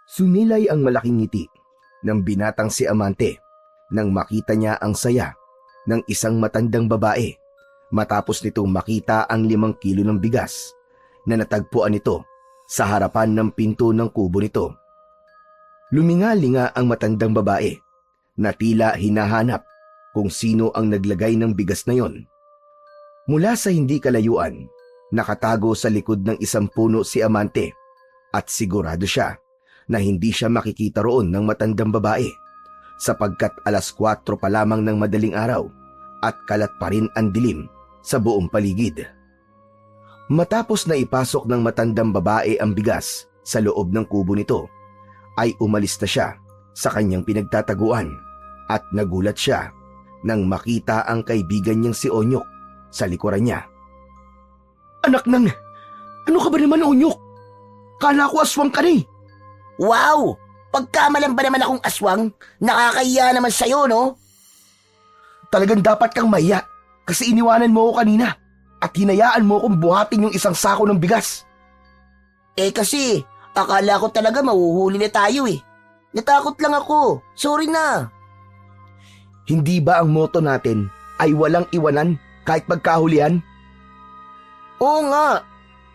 Sumilay ang malaking ngiti ng binatang si Amante nang makita niya ang saya ng isang matandang babae matapos nitong makita ang 5 kilo ng bigas na natagpuan nito sa harapan ng pinto ng kubo nito. Luminga-linga ang matandang babae na tila hinahanap kung sino ang naglagay ng bigas na yon. Mula sa hindi kalayuan, nakatago sa likod ng isang puno si Amante at sigurado siya na hindi siya makikita roon ng matandang babae sapagkat 4:00 pa lamang ng madaling araw at kalat pa rin ang dilim sa buong paligid. Matapos na ipasok ng matandang babae ang bigas sa loob ng kubo nito, ay umalis na siya sa kanyang pinagtataguan at nagulat siya nang makita ang kaibigan niyang si Onyok sa likuran niya. "Anak ng... Ano ka ba naman, Onyok? Kala ko aswang ka na eh." Wow! Pagkamalan ba naman akong aswang? Nakakahiya naman sa'yo, no? Talagang dapat kang mahiya kasi iniwanan mo ako kanina at hinayaan mo akong buhatin yung isang sako ng bigas. Kasi, akala ko talaga mahuhuli na tayo eh. Natakot lang ako. Sorry na. Hindi ba ang motto natin ay walang iwanan kahit pagkahulihan? Oo nga.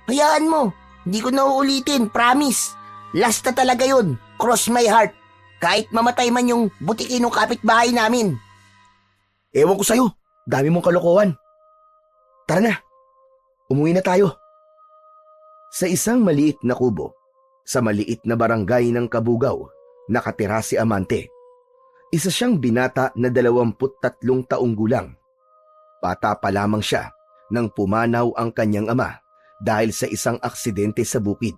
Hayaan mo. Hindi ko na uulitin, promise. Last na talaga yun. Cross my heart. Kahit mamatay man yung butikin ng kapitbahay namin. Ewan ko sa'yo. Dami mong kalokohan. Tara na. Umuwi na tayo. Sa isang maliit na kubo, sa maliit na barangay ng Kabugaw, nakatira si Amante. Isa siyang binata na 23 taong gulang. Bata pa lamang siya nang pumanaw ang kanyang ama dahil sa isang aksidente sa bukid.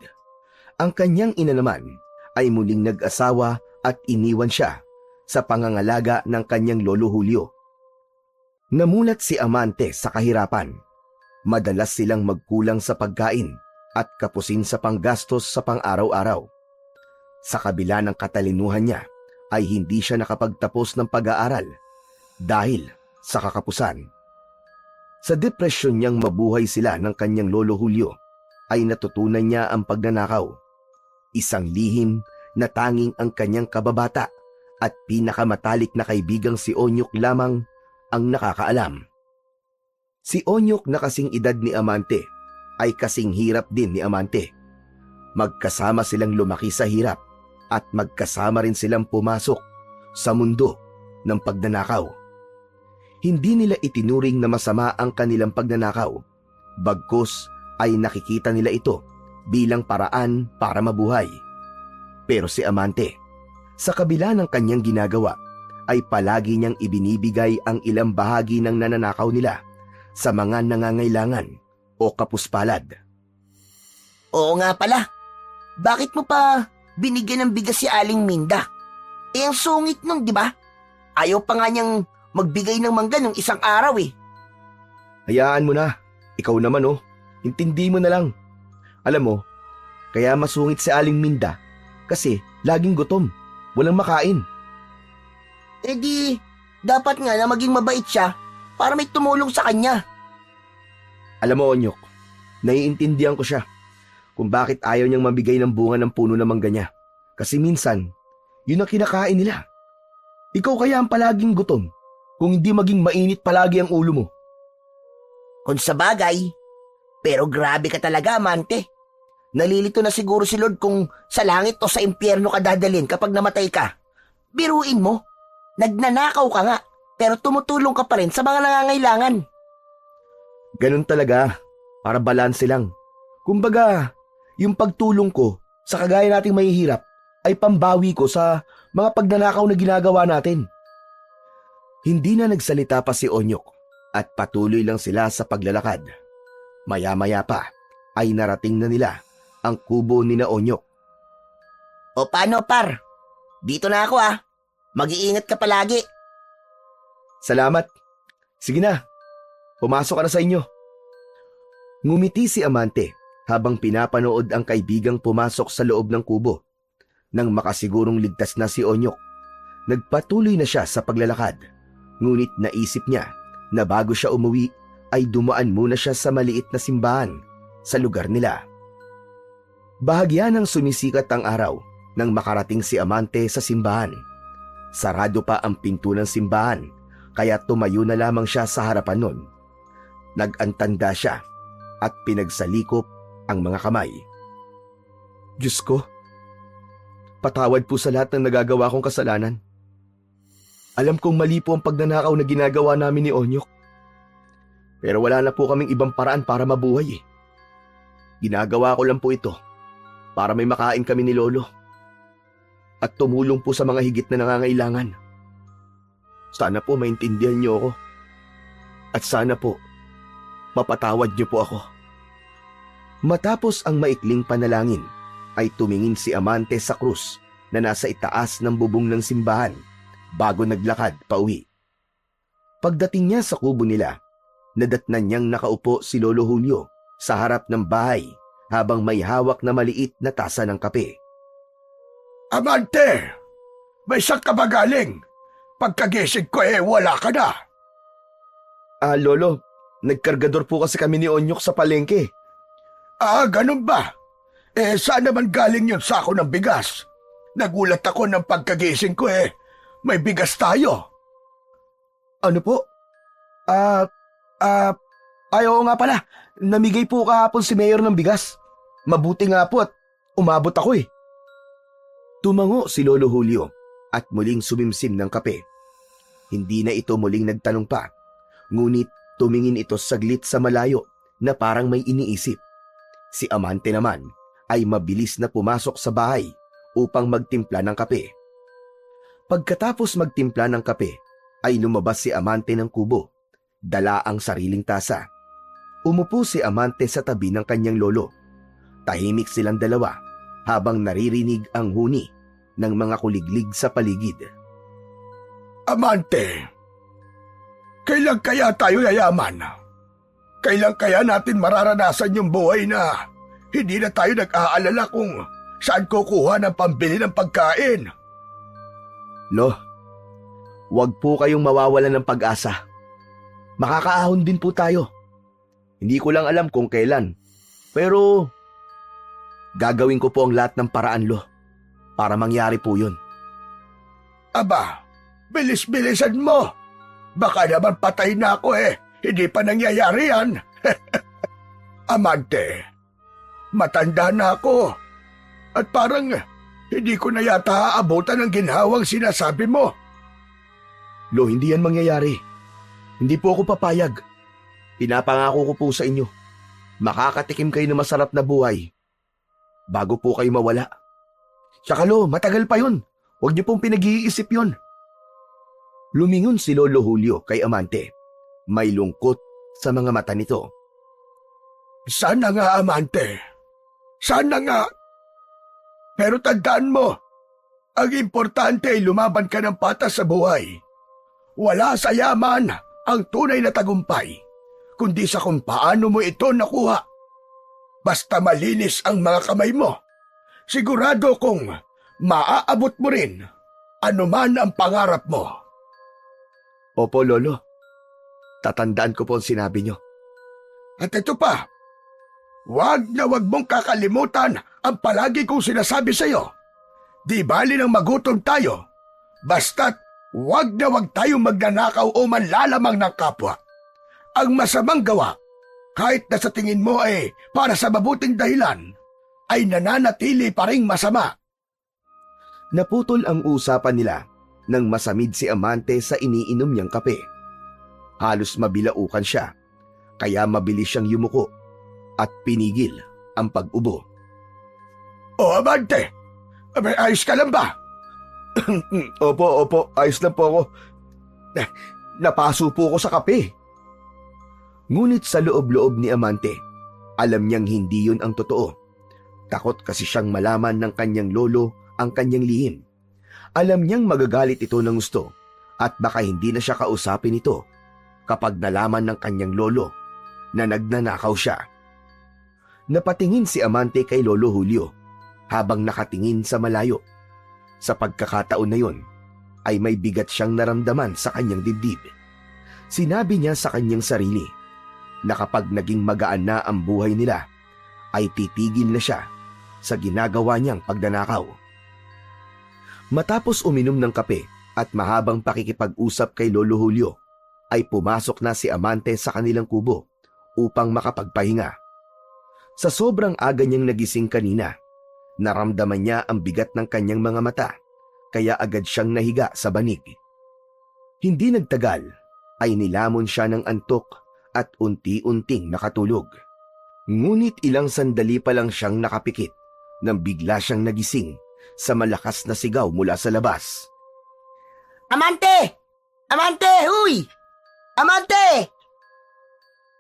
Ang kanyang ina naman ay muling nag-asawa at iniwan siya sa pangangalaga ng kanyang lolo Julio. Namulat si Amante sa kahirapan. Madalas silang magkulang sa pagkain at kapusin sa panggastos sa pang-araw-araw. Sa kabila ng katalinuhan niya ay hindi siya nakapagtapos ng pag-aaral dahil sa kakapusan. Sa depresyon niyang mabuhay sila ng kanyang lolo Julio ay natutunan niya ang pagnanakaw. Isang lihim na tanging ang kanyang kababata at pinakamatalik na kaibigang si Onyok lamang ang nakakaalam. Si Onyok na kasing edad ni Amante ay kasing hirap din ni Amante. Magkasama silang lumaki sa hirap at magkasama rin silang pumasok sa mundo ng pagnanakaw. Hindi nila itinuring na masama ang kanilang pagnanakaw, bagkus ay nakikita nila ito bilang paraan para mabuhay. Pero si Amante, sa kabila ng kanyang ginagawa, ay palagi niyang ibinibigay ang ilang bahagi ng nananakaw nila sa mga nangangailangan o kapuspalad. Oo nga pala. Bakit mo pa binigyan ng bigas si Aling Minda? Ang sungit nung, di ba? Ayaw pa nga niyang magbigay ng mangga nung isang araw eh. Hayaan mo na. Ikaw naman intindi mo na lang. Alam mo, kaya masungit si Aling Minda kasi laging gutom, walang makain. Dapat nga na maging mabait siya para may tumulong sa kanya. Alam mo, Onyok, naiintindihan ko siya kung bakit ayaw niyang mabigay ng bunga ng puno ng mangga niya. Kasi minsan, yun ang kinakain nila. Ikaw kaya ang palaging gutom kung hindi maging mainit palagi ang ulo mo. Kung sa bagay, pero grabe ka talaga, Amante. Nalilito na siguro si Lord kung sa langit o sa impyerno ka dadalhin kapag namatay ka. Biruin mo, nagnanakaw ka nga, pero tumutulong ka pa rin sa mga nangangailangan. Ganun talaga, para balanse lang. Kumbaga, yung pagtulong ko sa kagaya nating mahihirap ay pambawi ko sa mga pagnanakaw na ginagawa natin. Hindi na nagsalita pa si Onyok at patuloy lang sila sa paglalakad. Maya-maya pa ay narating na nila ang kubo ni na Onyok. O paano, par? Dito na ako Mag-iingat ka palagi. Salamat. Sige na, pumasok ka na sa inyo. Ngumiti si Amante habang pinapanood ang kaibigang pumasok sa loob ng kubo. Nang makasigurong ligtas na si Onyok, nagpatuloy na siya sa paglalakad. Ngunit naisip niya na bago siya umuwi ay dumaan muna siya sa maliit na simbahan sa lugar nila. Bahagya ng sumisikat ang araw nang makarating si Amante sa simbahan. Sarado pa ang pinto ng simbahan, kaya tumayo na lamang siya sa harapan nun. Nag-antanda siya at pinagsalikop ang mga kamay. Diyos ko, patawad po sa lahat ng nagagawa kong kasalanan. Alam kong mali po ang pagnanakaw na ginagawa namin ni Onyok. Pero wala na po kaming ibang paraan para mabuhay eh. Ginagawa ko lang po ito para may makain kami ni Lolo. At tumulong po sa mga higit na nangangailangan. Sana po maintindihan niyo ako. At sana po, mapatawad niyo po ako. Matapos ang maikling panalangin, ay tumingin si Amante sa krus na nasa itaas ng bubong ng simbahan bago naglakad pauwi. Pagdating niya sa kubo nila, nadatnan niyang nakaupo si Lolo Julio sa harap ng bahay habang may hawak na maliit na tasa ng kape. Amante, may saan ka ba galing? Pagkagising ko wala ka na. Lolo, nagkargador po kasi kami ni Onyok sa palengke. Ganun ba? Saan naman galing yung sako ng bigas? Nagulat ako ng pagkagising ko may bigas tayo. Ano po? Oo nga pala. Namigay po kahapon si Mayor ng bigas. Mabuti nga po at umabot ako eh. Tumango si Lolo Julio at muling sumimsim ng kape. Hindi na ito muling nagtanong pa, ngunit tumingin ito saglit sa malayo na parang may iniisip. Si Amante naman ay mabilis na pumasok sa bahay upang magtimpla ng kape. Pagkatapos magtimpla ng kape, ay lumabas si Amante ng kubo, dala ang sariling tasa. Umupo si Amante sa tabi ng kanyang lolo. Tahimik silang dalawa habang naririnig ang huni ng mga kuliglig sa paligid. Amante, kailan kaya tayo yayaman? Kailan kaya natin mararanasan yung buhay na hindi na tayo nag-aalala kung saan kukuha ng pambili ng pagkain? Lo, wag po kayong mawawalan ng pag-asa. Makakaahon din po tayo. Hindi ko lang alam kung kailan, pero gagawin ko po ang lahat ng paraan, Lo, para mangyari po yun. Aba, bilis-bilisan mo. Baka naman patay na ako hindi pa nangyayari yan. Amante, matanda na ako. At parang hindi ko na yata aabutan ang ginhawang sinasabi mo. Lo, hindi yan mangyayari. Hindi po ako papayag. Pinapangako ko po sa inyo. Makakatikim kayo ng masarap na buhay bago po kayo mawala. Tsaka Lo, matagal pa yun. Huwag niyo pong pinag-iisip yun. Lumingon si Lolo Julio kay Amante. May lungkot sa mga mata nito. Sana nga, Amante. Sana nga. Pero tandaan mo, ang importante ay lumaban ka ng patas sa buhay. Wala sa yaman ang tunay na tagumpay, kundi sa kung paano mo ito nakuha. Basta malinis ang mga kamay mo, sigurado kong maaabot mo rin anuman ang pangarap mo. Opo, Lolo. Tatandaan ko po ang sinabi niyo. At ito pa, wag na wag mong kakalimutan ang palagi kong sinasabi sa iyo. Di bali nang magutom tayo, basta't wag na wag tayong magnanakaw o manlalamang ng kapwa. Ang masamang gawa, kahit na sa tingin mo para sa mabuting dahilan, ay nananatili pa ring masama. Naputol ang usapan nila nang masamid si Amante sa iniinom niyang kape. Halos mabilaukan siya, kaya mabilis siyang yumuko at pinigil ang pag-ubo. O Amante, may ayos ka lang ba? Opo, ayos lang po ako. Napaso po ako sa kape. Ngunit sa loob-loob ni Amante, alam niyang hindi yun ang totoo. Takot kasi siyang malaman ng kanyang lolo ang kanyang lihim. Alam niyang magagalit ito ng gusto at baka hindi na siya kausapin ito kapag nalaman ng kanyang lolo na nagnanakaw siya. Napatingin si Amante kay Lolo Julio habang nakatingin sa malayo. Sa pagkakataon na yun, ay may bigat siyang naramdaman sa kanyang dibdib. Sinabi niya sa kanyang sarili na kapag naging magaan na ang buhay nila, ay titigil na siya sa ginagawa niyang pagnanakaw. Matapos uminom ng kape at mahabang pakikipag-usap kay Lolo Julio, ay pumasok na si Amante sa kanilang kubo upang makapagpahinga. Sa sobrang aga niyang nagising kanina, naramdaman niya ang bigat ng kanyang mga mata, kaya agad siyang nahiga sa banig. Hindi nagtagal ay nilamon siya ng antok at unti-unting nakatulog. Ngunit ilang sandali pa lang siyang nakapikit nang bigla siyang nagising sa malakas na sigaw mula sa labas. Amante! Amante! Huy! Amante!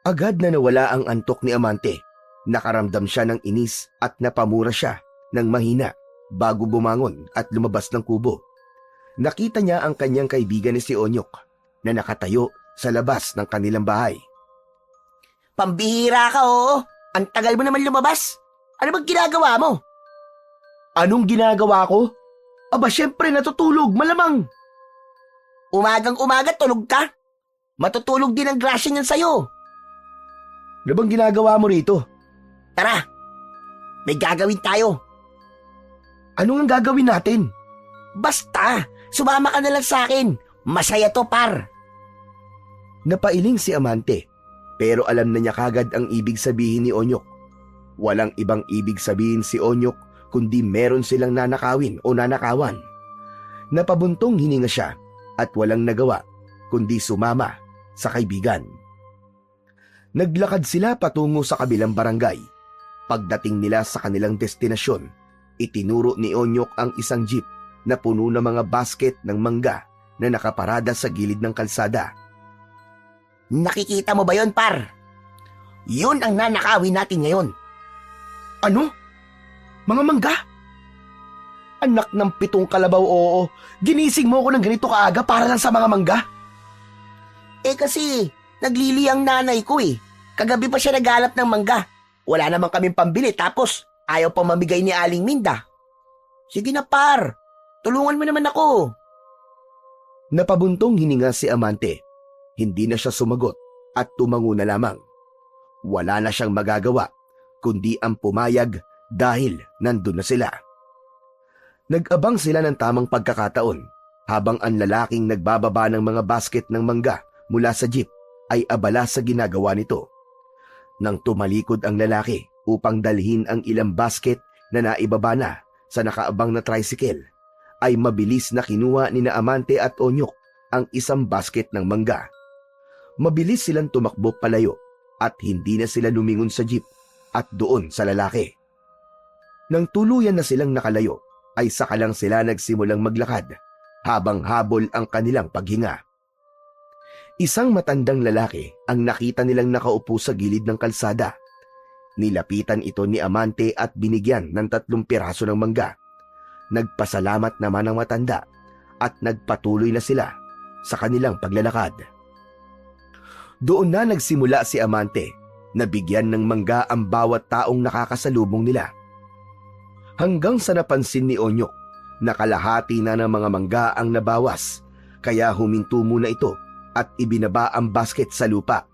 Agad na nawala ang antok ni Amante. Nakaramdam siya ng inis at napamura siya ng mahina bago bumangon at lumabas ng kubo. Nakita niya ang kanyang kaibigan ni si Onyok na nakatayo sa labas ng kanilang bahay. Pambihira ka, oo. Ang tagal mo naman lumabas. Ano bang ginagawa mo? Anong ginagawa ko? Aba, syempre natutulog, malamang. Umagang-umaga tulog ka? Matutulog din ang grasya niyan sa'yo. Ano bang ginagawa mo rito? Tara, may gagawin tayo. Ano ang gagawin natin? Basta, sumama ka na lang sa akin. Masaya to, par. Napailing si Amante, pero alam na niya kagad ang ibig sabihin ni Onyok. Walang ibang ibig sabihin si Onyok kundi meron silang nanakawin o nanakawan. Napabuntong hininga siya at walang nagawa kundi sumama sa kaibigan. Naglakad sila patungo sa kabilang barangay. Pagdating nila sa kanilang destinasyon, itinuro ni Onyok ang isang jeep na puno ng mga basket ng mangga na nakaparada sa gilid ng kalsada. Nakikita mo ba yon, par? Yun ang nanakawin natin ngayon. Ano? Mga mangga? Anak ng 7 kalabaw, oo. Ginising mo ako ng ganito kaaga para lang sa mga mangga? Eh kasi, naglili ang nanay ko eh. Kagabi pa siya naghanap ng mangga. Wala naman kaming pambili tapos ayaw pa mamigay ni Aling Minda. Sige na, par. Tulungan mo naman ako. Napabuntong hininga si Amante. Hindi na siya sumagot at tumango na lamang. Wala na siyang magagawa kundi ang pumayag dahil nandun na sila. Nag-abang sila ng tamang pagkakataon habang ang lalaking nagbababa ng mga basket ng mangga mula sa jeep ay abala sa ginagawa nito. Nang tumalikod ang lalaki upang dalhin ang ilang basket na naibaba na sa nakaabang na tricycle, ay mabilis na kinuha ni na Amante at Onyok ang isang basket ng mangga. Mabilis silang tumakbo palayo at hindi na sila lumingon sa jeep at doon sa lalaki. Nang tuluyan na silang nakalayo, ay saka lang sila nagsimulang maglakad habang habol ang kanilang paghinga. Isang matandang lalaki ang nakita nilang nakaupo sa gilid ng kalsada. Nilapitan ito ni Amante at binigyan ng 3 piraso ng mangga. Nagpasalamat naman ang matanda at nagpatuloy na sila sa kanilang paglalakad. Doon na nagsimula si Amante na bigyan ng mangga ang bawat taong nakakasalubong nila. Hanggang sa napansin ni Onyok na kalahati na ng mga mangga ang nabawas, kaya huminto muna ito at ibinaba ang basket sa lupa.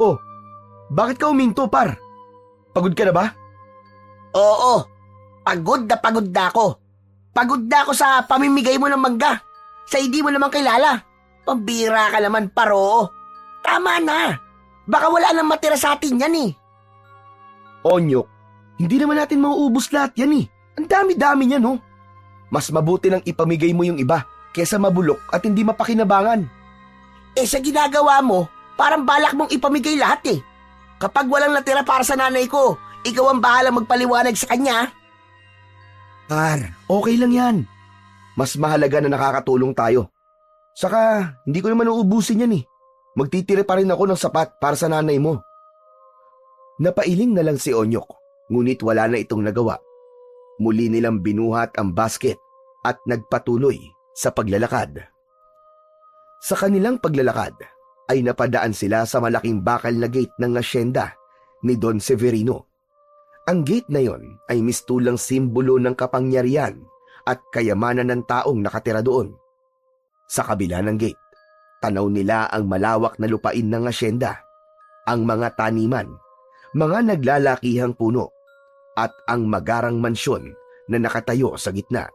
Oh, bakit ka huminto, par? Pagod ka na ba? Oo, pagod na ako. Pagod na ako sa pamimigay mo ng mangga. Sa hindi mo naman kilala. Pambira ka naman, paro. Tama na. Baka wala nang matira sa atin yan eh. Onyok, hindi naman natin mauubos lahat yan eh. Ang dami-dami niyan, no? Mas mabuti nang ipamigay mo yung iba kesa mabulok at hindi mapakinabangan. Eh sa ginagawa mo, parang balak mong ipamigay lahat eh. Kapag walang natira para sa nanay ko, ikaw ang bahala magpaliwanag sa kanya. Par, okay lang yan. Mas mahalaga na nakakatulong tayo. Saka, hindi ko naman uubusin yan eh. Magtitira pa rin ako ng sapat para sa nanay mo. Napailing na lang si Onyok, ngunit wala na itong nagawa. Muli nilang binuhat ang basket at nagpatuloy sa paglalakad. Sa kanilang paglalakad ay napadaan sila sa malaking bakal na gate ng asyenda ni Don Severino. Ang gate na yon ay mistulang simbolo ng kapangyarihan at kayamanan ng taong nakatira doon. Sa kabila ng gate, tanaw nila ang malawak na lupain ng asyenda, ang mga taniman, mga naglalakihang puno, at ang magarang mansyon na nakatayo sa gitna.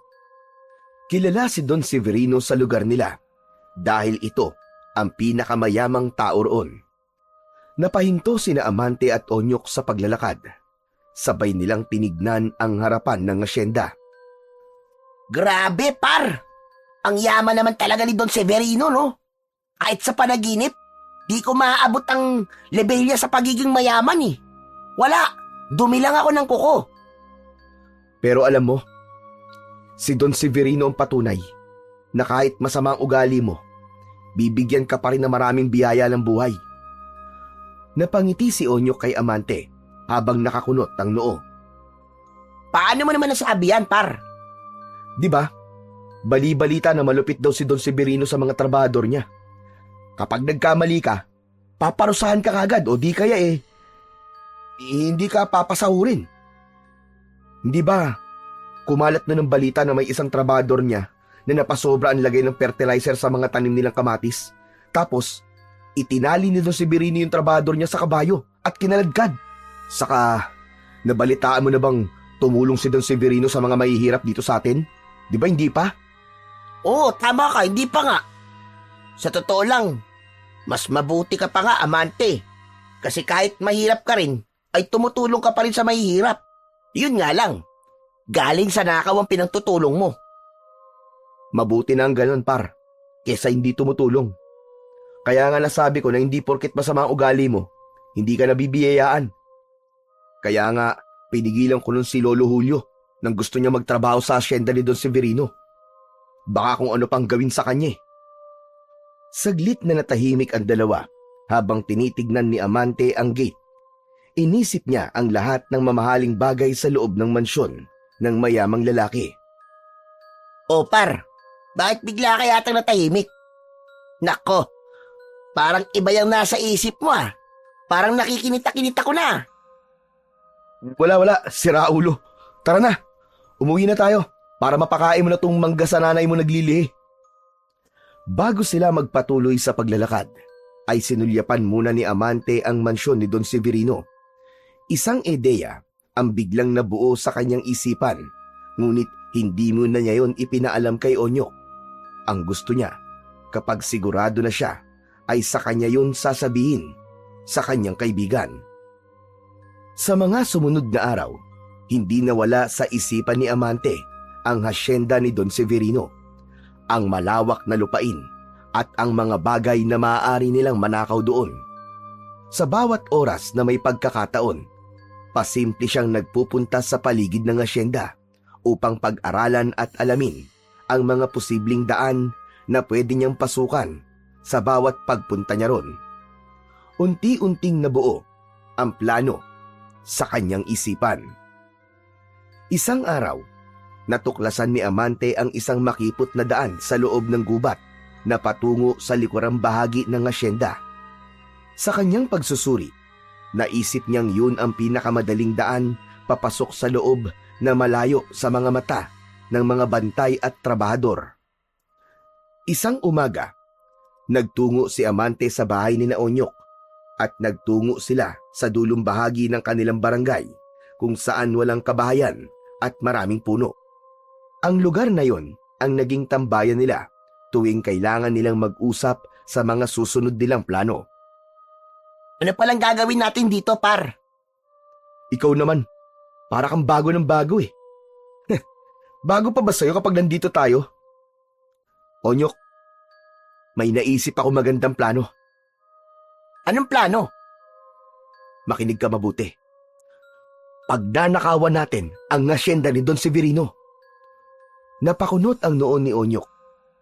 Kilala si Don Severino sa lugar nila dahil ito ang pinakamayamang tao roon. Napahinto sina Amante at Onyok sa paglalakad. Sabay nilang tinignan ang harapan ng asyenda. Grabe, par! Ang yaman naman talaga ni Don Severino, no? Kahit sa panaginip, di ko maaabot ang level niya sa pagiging mayaman eh. Wala, dumi lang ako ng kuko. Pero alam mo, si Don Severino ang patunay na kahit masama ang ugali mo, bibigyan ka pa rin ng maraming biyaya ng buhay. Napangiti si Onyok kay Amante habang nakakunot ang noo. Paano mo naman nasabi yan, par? Di ba? Bali-balita na malupit daw si Don Severino sa mga trabahador niya. Kapag nagkamali ka, paparusahan ka kagad o di kaya hindi ka papasahurin. Hindi ba? Kumalat na ng balita na may isang trabahador niya na napasobra ang lagay ng fertilizer sa mga tanim nilang kamatis. Tapos, itinali ni Don Severino yung trabahador niya sa kabayo at kinaladkad. Saka, nabalitaan mo na bang tumulong si Don Severino sa mga mahihirap dito sa atin? Di ba hindi pa? Oo, tama ka, hindi pa nga. Sa totoo lang, mas mabuti ka pa nga, Amante. Kasi kahit mahirap ka rin, ay tumutulong ka pa rin sa mahihirap. Yun nga lang, galing sa nakaw ang pinagtutulong mo. Mabuti na ang ganun, par, kesa hindi tumutulong. Kaya nga nasabi ko na hindi porket masama ang ugali mo, hindi ka nabibiyayaan. Kaya nga, pinigilan ko nun si Lolo Julio nang gusto niya magtrabaho sa asyenda ni Don Severino. Baka kung ano pang gawin sa kanya. Saglit na natahimik ang dalawa habang tinitignan ni Amante ang gate. Inisip niya ang lahat ng mamahaling bagay sa loob ng mansyon ng mayamang lalaki. O par, bakit bigla ka yatang natahimik? Nako, parang iba yung nasa isip mo ah. Parang nakikinita-kinita ko na. Wala, sira ulo. Tara na, umuwi na tayo para mapakain mo na tong mangga sa nanay mo naglilihi. Bago sila magpatuloy sa paglalakad, ay sinulyapan muna ni Amante ang mansyon ni Don Severino. Isang ideya ang biglang nabuo sa kanyang isipan, ngunit hindi muna niya yon ipinaalam kay Onyok. Ang gusto niya, kapag sigurado na siya, ay sa kanya yon sasabihin sa kanyang kaibigan. Sa mga sumunod na araw, hindi nawala sa isipan ni Amante ang hasyenda ni Don Severino, ang malawak na lupain at ang mga bagay na maaari nilang manakaw doon. Sa bawat oras na may pagkakataon, pasimple siyang nagpupunta sa paligid ng hasyenda upang pag-aralan at alamin ang mga posibleng daan na pwede niyang pasukan sa bawat pagpunta niya ron. Unti-unting nabuo ang plano sa kanyang isipan. Isang araw, natuklasan ni Amante ang isang makipot na daan sa loob ng gubat na patungo sa likurang bahagi ng asyenda. Sa kanyang pagsusuri, naisip niyang yun ang pinakamadaling daan papasok sa loob na malayo sa mga mata ng mga bantay at trabahador. Isang umaga, nagtungo si Amante sa bahay ni Onyok at nagtungo sila sa dulong bahagi ng kanilang barangay kung saan walang kabahayan at maraming puno. Ang lugar na yon ang naging tambayan nila tuwing kailangan nilang mag-usap sa mga susunod nilang plano. Ano palang gagawin natin dito, par? Ikaw naman, para kang bago ng bago eh. Bago pa ba sa'yo kapag nandito tayo? Onyok, may naisip ako magandang plano. Anong plano? Makinig ka mabuti. Pagnanakawan natin ang asyenda ni Don Severino. Napakunot ang noon ni Onyok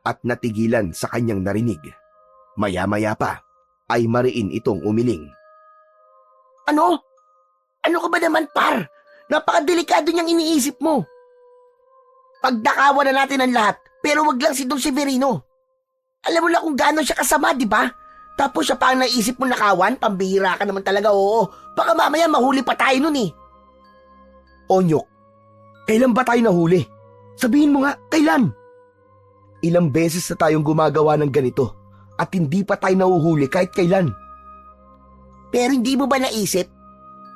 at natigilan sa kanyang narinig. Maya-maya pa ay mariin itong umiling. Ano? Ano ka ba naman, par? Napakadelikado niyang iniisip mo. Pagdakawan na natin ang lahat, pero wag lang si Don Severino. Alam mo na kung gaano siya kasama, di ba? Tapos siya pa ang naisip mo nakawan, pambihira ka naman talaga, oo. Baka mamaya mahuli pa tayo nun eh. Onyok, kailan ba tayo nahuli? Sabihin mo nga, kailan? Ilang beses na tayong gumagawa ng ganito at hindi pa tayo nahuhuli kahit kailan. Pero hindi mo ba naisip?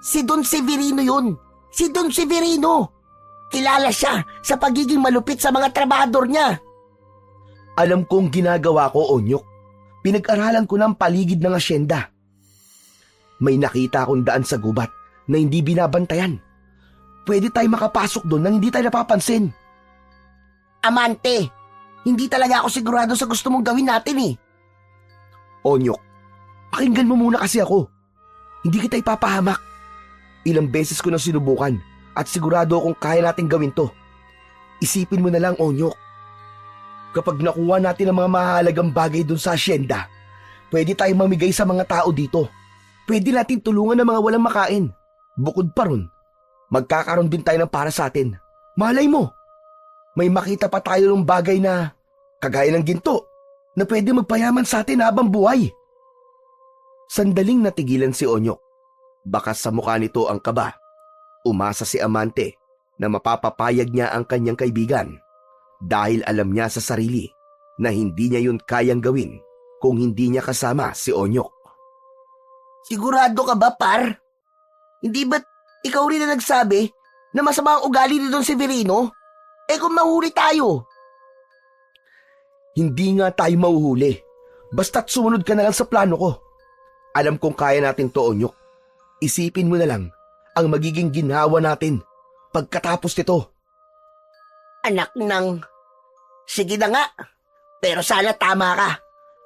Si Don Severino yun. Si Don Severino. kilala siya sa pagiging malupit sa mga trabahador niya. Alam kong ginagawa ko, Onyok. Pinag-aralan ko ng paligid ng asyenda. May nakita akong daan sa gubat na hindi binabantayan. Pwede tayo makapasok doon nang hindi tayo napapansin. Amante, hindi talaga ako sigurado sa gusto mong gawin natin eh. Onyok, pakinggan mo muna kasi ako. Hindi kita ipapahamak. Ilang beses ko nang sinubukan at sigurado akong kaya nating gawin to. Isipin mo na lang, Onyok. Kapag nakuha natin ang mga mahalagang bagay doon sa asyenda, pwede tayong mamigay sa mga tao dito. Pwede natin tulungan ng mga walang makain. Bukod pa ron, magkakaroon din tayo ng para sa atin. Malay mo, may makita pa tayo ng bagay na kagaya ng ginto na pwede magpayaman sa atin habang buhay. Sandaling natigilan si Onyok. Baka sa mukha nito ang kaba. Umasa si Amante na mapapapayag niya ang kanyang kaibigan dahil alam niya sa sarili na hindi niya yun kayang gawin kung hindi niya kasama si Onyok. Sigurado ka ba, par? Hindi ba't ikaw rin na nagsabi na masama ang ugali ni Don Severino? Eh kung mahuli tayo? Hindi nga tayo mahuhuli. Basta't sumunod ka na lang sa plano ko. Alam kong kaya natin to, Onyok. Isipin mo na lang ang magiging ginhawa natin pagkatapos nito. Anak ng... Sige na nga, pero sana tama ka.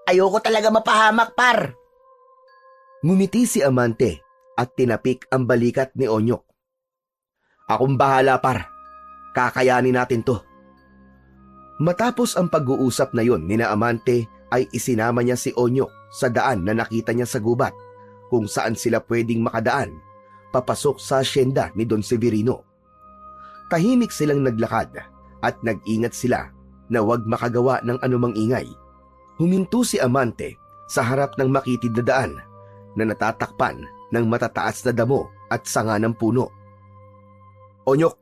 Ayoko talaga mapahamak, par. Ngumiti si Amante at tinapik ang balikat ni Onyok. Akong bahala, par. Kakayanin natin to. Matapos ang pag-uusap na yon ni na Amante ay isinama niya si Onyok sa daan na nakita niya sa gubat kung saan sila pwedeng makadaan papasok sa asyenda ni Don Severino. Tahimik silang naglakad at nag-ingat sila na huwag makagawa ng anumang ingay. Huminto si Amante sa harap ng makitid na daan na natatakpan ng matataas na damo at sanga ng puno. Onyok,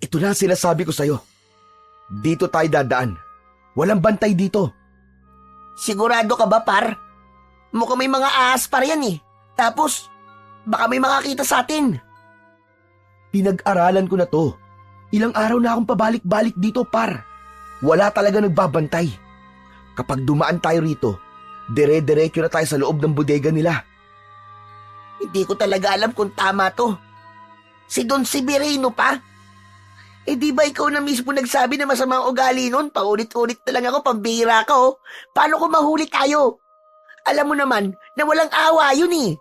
ito na ang sinasabi ko sa'yo. Dito tayo dadaan. Walang bantay dito. Sigurado ka ba, par? Mukhang may mga ahas par yan eh. Tapos, baka may makakita sa atin. Pinag-aralan ko na to. Ilang araw na akong pabalik-balik dito, par. Wala talaga nagbabantay. Kapag dumaan tayo rito, dire-diretso na tayo sa loob ng bodega nila. Hindi ko talaga alam kung tama to. Si Don Severino pa? Eh di ba ikaw na mismo nagsabi na masamang ugali nun? Paulit-ulit na lang ako, pambihira ka oh. Paano kung mahuli tayo? Alam mo naman na walang awa yun eh.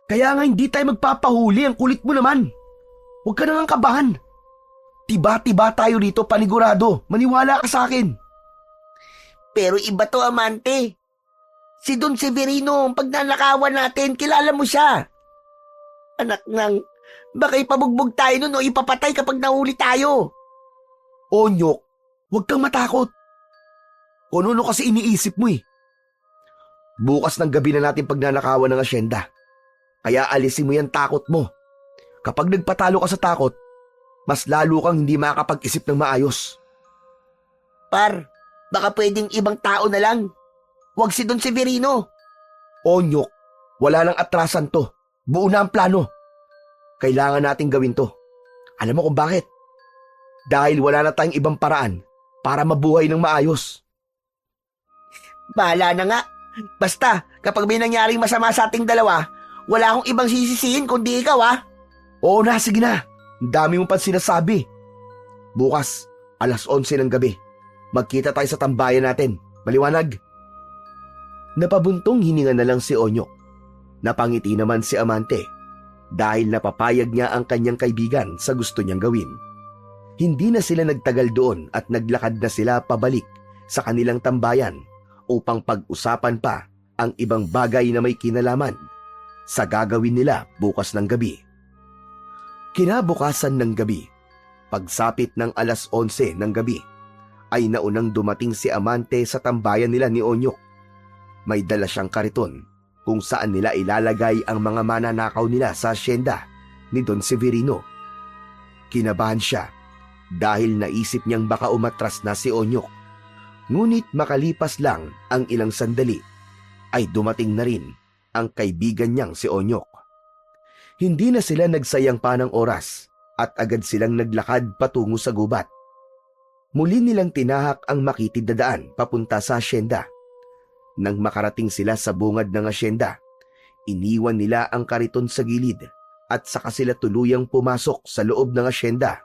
Kaya nga hindi tayo magpapahuli, ang kulit mo naman. Huwag ka nang kabahan. Tiba-tiba tayo rito, panigurado. Maniwala ka sa akin. Pero iba to, Amante. Si Don Severino, pag nanakawan natin, kilala mo siya. Anak ng, baka ipabugbog tayo nun o ipapatay kapag nahuli tayo. Onyok, huwag kang matakot. Kung ano kasi iniisip mo eh. Bukas ng gabi na natin pagnanakawan ng asyenda. Kaya alisin mo yan takot mo. Kapag nagpatalo ka sa takot, mas lalo kang hindi makakapag-isip ng maayos. Par, baka pwedeng ibang tao na lang. Huwag si Don Severino. Onyok, wala nang atrasan to. Buo na ang plano. Kailangan nating gawin to. Alam mo kung bakit? Dahil wala na tayong ibang paraan para mabuhay ng maayos. Bahala na nga. Basta, kapag may nangyaring masama sa ating dalawa, wala akong ibang sisisihin kundi ikaw ah. Oo na, sige na. Ang dami mo pa sinasabi. Bukas, 11:00 ng gabi. Magkita tayo sa tambayan natin. Maliwanag? Napabuntong hininga na lang si Onyok. Napangiti naman si Amante dahil napapayag niya ang kanyang kaibigan sa gusto niyang gawin. Hindi na sila nagtagal doon at naglakad na sila pabalik sa kanilang tambayan upang pag-usapan pa ang ibang bagay na may kinalaman sa gagawin nila bukas ng gabi. Kinabukasan ng gabi, pagsapit ng 11:00 ng gabi, ay naunang dumating si Amante sa tambayan nila ni Onyok. May dala siyang kariton kung saan nila ilalagay ang mga mananakaw nila sa asyenda ni Don Severino. Kinabahan siya dahil naisip niyang baka umatras na si Onyok. Ngunit makalipas lang ang ilang sandali ay dumating na rin ang kaibigan niyang si Onyok. Hindi na sila nagsayang pa ng oras at agad silang naglakad patungo sa gubat. Muli nilang tinahak ang makitid na daan papunta sa asyenda. Nang makarating sila sa bungad ng asyenda, iniwan nila ang kariton sa gilid at saka sila tuluyang pumasok sa loob ng asyenda.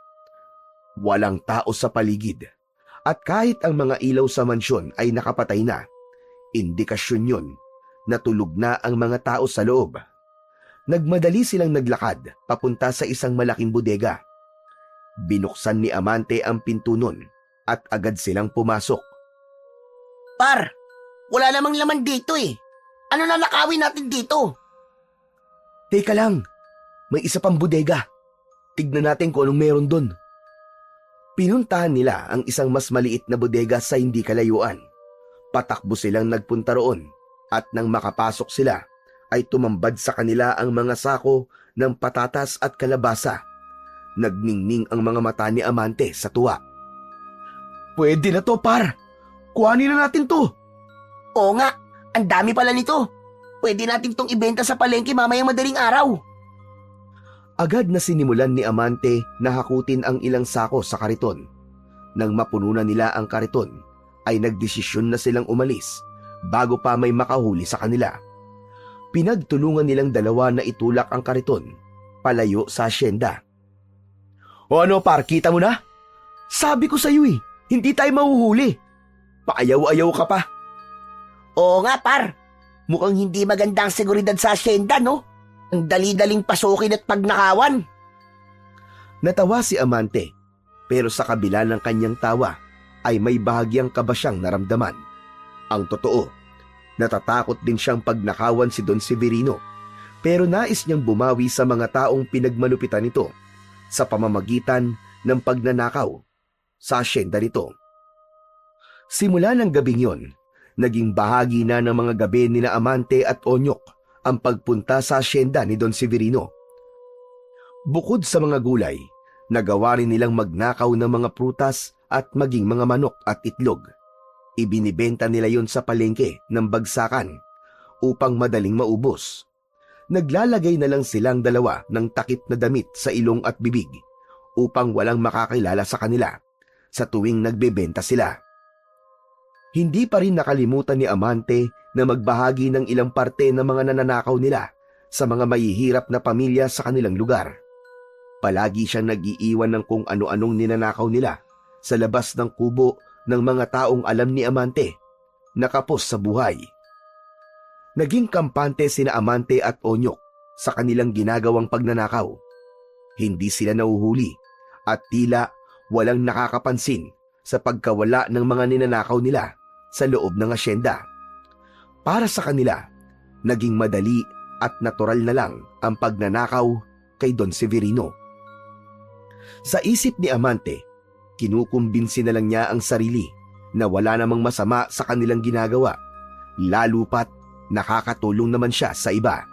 Walang tao sa paligid at kahit ang mga ilaw sa mansyon ay nakapatay na, indikasyon yun na tulog na ang mga tao sa loob. Nagmadali silang naglakad papunta sa isang malaking bodega. Binuksan ni Amante ang pinto nun at agad silang pumasok. Par, wala namang laman dito eh. Ano na nakawin natin dito? Teka lang, may isa pang bodega. Tignan natin kung anong meron dun. Pinuntahan nila ang isang mas maliit na bodega sa hindi kalayuan. Patakbo silang nagpunta roon at nang makapasok sila ay tumambad sa kanila ang mga sako ng patatas at kalabasa. Nagningning ang mga mata ni Amante sa tuwa. Pwede na to, par. Kuhanin na natin to. Oo nga, ang dami pala nito. Pwede natin tong ibenta sa palengke mamayang madaling araw. Agad na sinimulan ni Amante na hakutin ang ilang sako sa kariton. Nang mapuno na nila ang kariton, ay nagdesisyon na silang umalis bago pa may makahuli sa kanila. Pinagtulungan nilang dalawa na itulak ang kariton palayo sa asyenda. O ano, par, kita mo na? Sabi ko sa iyo eh, hindi tayo mahuhuli. Paayaw-ayaw ka pa. Oo nga, par. Mukhang hindi maganda ang seguridad sa asyenda, no? Ang dali-daling pasukin at pagnakawan. Natawa si Amante, pero sa kabila ng kanyang tawa ay may bahagyang kaba siyang naramdaman. Ang totoo, natatakot din siyang pagnakawan si Don Severino, pero nais niyang bumawi sa mga taong pinagmalupitan nito sa pamamagitan ng pagnanakaw sa asyenda nito. Simula ng gabing yon, naging bahagi na ng mga gabi nina Amante at Onyok ang pagpunta sa asyenda ni Don Severino. Bukod sa mga gulay, nagawa rin nilang magnakaw ng mga prutas at maging mga manok at itlog. Ibinibenta nila yon sa palengke ng bagsakan upang madaling maubos. Naglalagay na lang silang dalawa ng takip na damit sa ilong at bibig upang walang makakilala sa kanila sa tuwing nagbebenta sila. Hindi pa rin nakalimutan ni Amante na magbahagi ng ilang parte ng mga nananakaw nila sa mga mahihirap na pamilya sa kanilang lugar. Palagi siyang nag-iiwan ng kung ano-anong ninanakaw nila sa labas ng kubo ng mga taong alam ni Amante na kapos sa buhay. Naging kampante sina Amante at Onyok sa kanilang ginagawang pagnanakaw. Hindi sila nahuhuli at tila walang nakakapansin sa pagkawala ng mga ninanakaw nila sa loob ng asyenda. Para sa kanila, naging madali at natural na lang ang pagnanakaw kay Don Severino. Sa isip ni Amante, kinukumbinsi na lang niya ang sarili na wala namang masama sa kanilang ginagawa, lalo pat nakakatulong naman siya sa iba.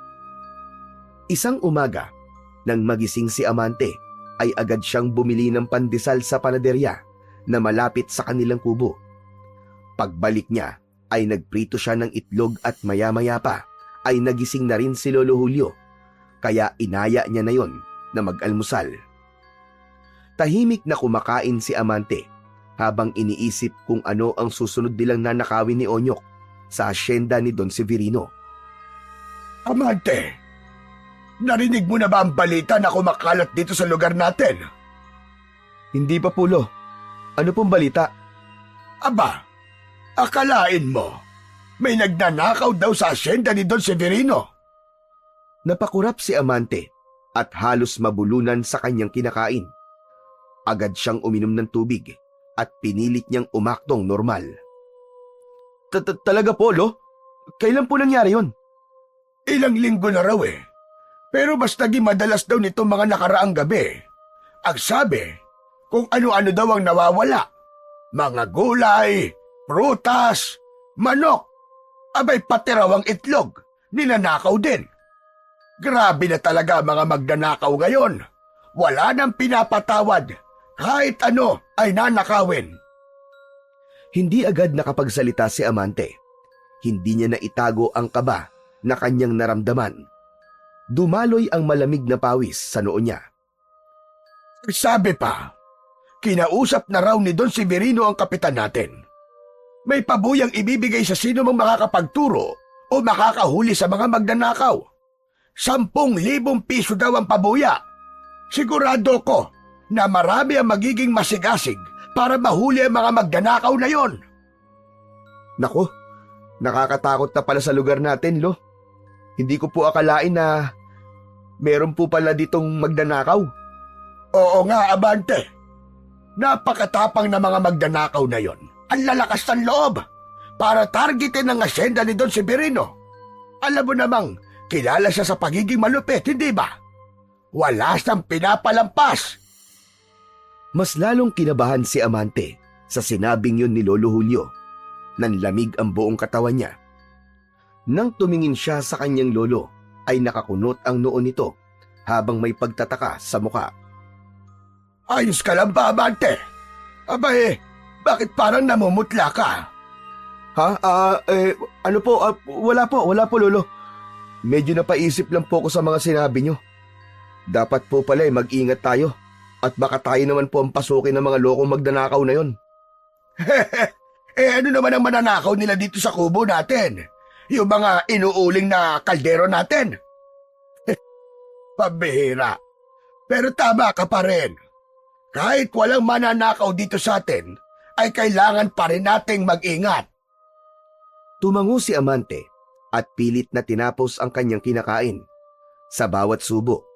Isang umaga, nang magising si Amante, ay agad siyang bumili ng pandesal sa panaderya na malapit sa kanilang kubo. Pagbalik niya ay nagprito siya ng itlog at maya-maya pa ay nagising na rin si Lolo Julio, kaya inaya niya na yon na mag-almusal. Tahimik na kumakain si Amante habang iniisip kung ano ang susunod nilang nanakawin ni Onyok sa asyenda ni Don Severino. Amante, narinig mo na ba ang balita na kumakalat dito sa lugar natin? Hindi pa, Pulo. Ano pong balita? Aba, akalain mo, may nagnanakaw daw sa asyenda ni Don Severino. Napakurap si Amante at halos mabulunan sa kanyang kinakain. Agad siyang uminom ng tubig at pinilit niyang umaktong normal. Talaga, Polo? Kailan po nangyari yon? Ilang linggo na raw eh. Pero mas naging madalas daw nito mga nakaraang gabi. Ang sabi, kung ano-ano daw ang nawawala. Mga gulay, prutas, manok, abay pati raw ang itlog, ninanakaw din. Grabe na talaga mga magnanakaw ngayon. Wala nang pinapatawad. Kahit ano ay nanakawin. Hindi agad nakapagsalita si Amante. Hindi niya naitago ang kaba na kanyang naramdaman. Dumaloy ang malamig na pawis sa noo niya. Sabi pa, kinausap na raw ni Don Severino ang kapitan natin. May pabuyang ibibigay sa sino mang makakapagturo o makakahuli sa mga magnanakaw. 10,000 piso daw ang pabuya. Sigurado ko na marami ang magiging masigasig para mahuli ang mga magnanakaw na yon. Nako, nakakatakot na pala sa lugar natin, Lo. Hindi ko po akalain na meron po pala ditong magnanakaw. Oo nga, Amante. Napakatapang na mga magnanakaw na yon. Ang lalakas ng loob para targetin ang asyenda ni Don Severino. Alam mo namang, kilala siya sa pagiging malupit, hindi ba? Wala siyang pinapalampas. Mas lalong kinabahan si Amante sa sinabing yun ni Lolo Julio. Nanlamig ang buong katawan niya. Nang tumingin siya sa kanyang lolo, ay nakakunot ang noo nito habang may pagtataka sa muka. Ayos ka lang ba, Amante? Abay, bakit parang namumutla ka? Ha? Ano po? Wala po, Lolo. Medyo napaisip lang po ako sa mga sinabi niyo. Dapat po pala mag-ingat tayo at baka tayo naman po ang pasukin ng mga lokong magnanakaw na yon. Ano naman ang mananakaw nila dito sa kubo natin? Yung mga inuuling na kaldero natin? Pabihira. Pero tama ka pa rin. Kahit walang mananakaw dito sa atin, ay kailangan pa rin nating mag-ingat. Tumango si Amante at pilit na tinapos ang kanyang kinakain. Sa bawat subo,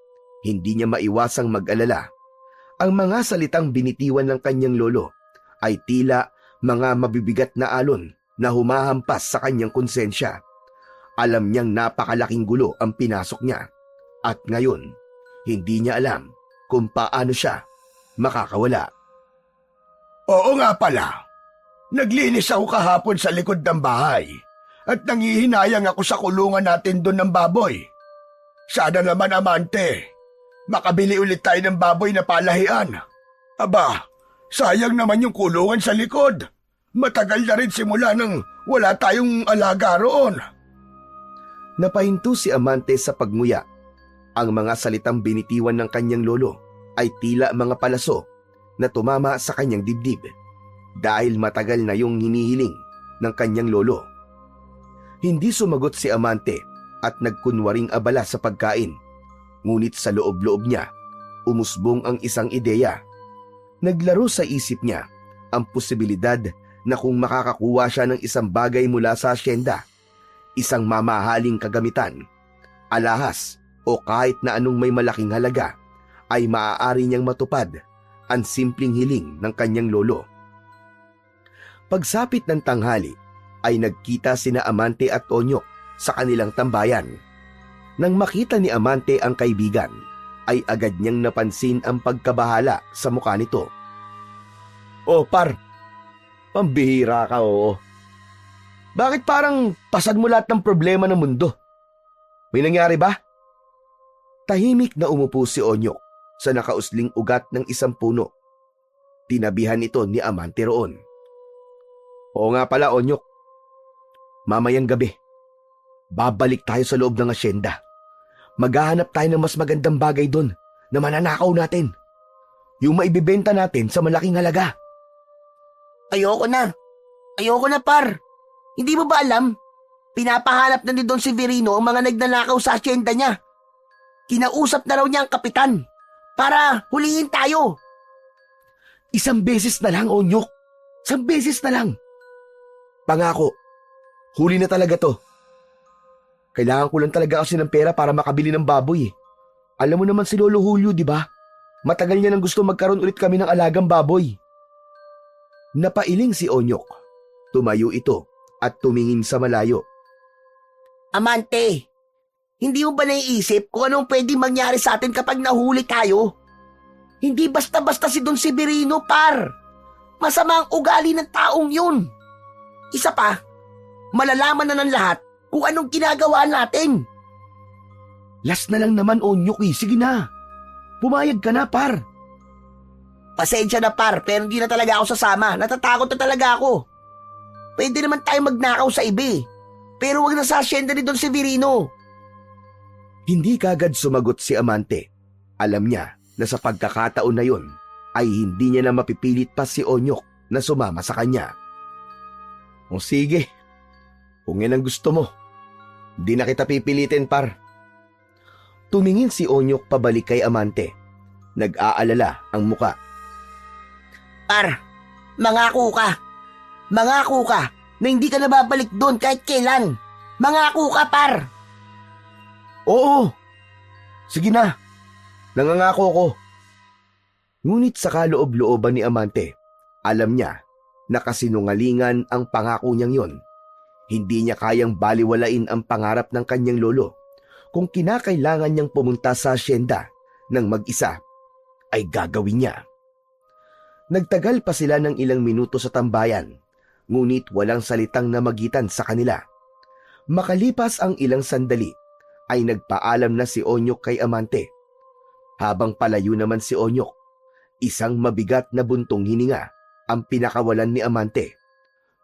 hindi niya maiwasang mag-alala. Ang mga salitang binitiwan ng kanyang lolo ay tila mga mabibigat na alon na humahampas sa kanyang konsensya. Alam niyang napakalaking gulo ang pinasok niya at ngayon hindi niya alam kung paano siya makakawala. Oo nga pala. Naglinis ako kahapon sa likod ng bahay at nangihinayang ako sa kulungan natin doon ng baboy. Sana naman, Amante, makabili ulit tayo ng baboy na palahian. Aba, sayang naman yung kulungan sa likod. Matagal na rin simula nang wala tayong alaga roon. Napahinto si Amante sa pagmuya. Ang mga salitang binitiwan ng kanyang lolo ay tila mga palaso na tumama sa kanyang dibdib dahil matagal na yung hinihiling ng kanyang lolo. Hindi sumagot si Amante at nagkunwaring abala sa pagkain. Ngunit sa loob-loob niya, umusbong ang isang ideya. Naglaro sa isip niya ang posibilidad na kung makakakuha siya ng isang bagay mula sa asyenda, isang mamahaling kagamitan, alahas o kahit na anong may malaking halaga, ay maaari niyang matupad ang simpleng hiling ng kanyang lolo. Pagsapit ng tanghali, ay nagkita sina Amante at Onyok sa kanilang tambayan. Nang makita ni Amante ang kaibigan, ay agad niyang napansin ang pagkabahala sa mukha nito. "Oh, par, pambihira ka, oo. Bakit parang pasad mo lahat ng problema ng mundo? May nangyari ba?" Tahimik na umupo si Onyok sa nakausling ugat ng isang puno. Tinabihan ito ni Amante roon. "Oo nga pala, Onyok. Mamayang gabi, babalik tayo sa loob ng asyenda. Maghahanap tayo ng mas magandang bagay doon na mananakaw natin. Yung maibibenta natin sa malaking halaga." Ayoko na, par. Hindi mo ba alam? Pinapahanap na ni Don Severino ang mga nagnanakaw sa asyenda niya. Kinausap na raw niya ang kapitan para huliin tayo. "Isang beses na lang, Onyok. Isang beses na lang. Pangako, huli na talaga to. Kailangan ko lang talaga kasi ng pera para makabili ng baboy. Alam mo naman si Lolo Julio, di ba? Matagal niya nang gusto magkaroon ulit kami ng alagang baboy." Napailing si Onyok. Tumayo ito at tumingin sa malayo. Amante, hindi mo ba naiisip kung anong pwedeng mangyari sa atin kapag nahuli tayo? Hindi basta-basta si Don Severino, par. Masama ang ugali ng taong yun. Isa pa, malalaman na ng lahat kung anong ginagawa natin. Last na lang naman, Onyok eh. Sige na. Pumayag ka na, par. Pasensya na, par, pero hindi na talaga ako sasama. Natatakot na talaga ako. Pwede naman tayo magnakaw sa iba eh. Pero wag na sa asyenda ni Don Severino. Hindi kagad sumagot si Amante. Alam niya na sa pagkakataon na yun ay hindi niya na mapipilit pa si Onyok na sumama sa kanya. O sige, kung yan ang gusto mo, di na kita pipilitin, par. Tumingin si Onyok pabalik kay Amante. Nag-aalala ang muka. Par, mangako ka. Mangako ka na hindi ka na babalik doon kahit kailan. Mangako ka, par. Oo, sige na, nangangako ko. Ngunit sa kaloob-looban ni Amante, alam niya na kasinungalingan ang pangako niyang yon. Hindi niya kayang baliwalain ang pangarap ng kanyang lolo. Kung kinakailangan niyang pumunta sa asyenda ng mag-isa, ay gagawin niya. Nagtagal pa sila ng ilang minuto sa tambayan, ngunit walang salitang namagitan sa kanila. Makalipas ang ilang sandali, ay nagpaalam na si Onyok kay Amante. Habang palayo naman si Onyok, isang mabigat na buntong hininga ang pinakawalan ni Amante.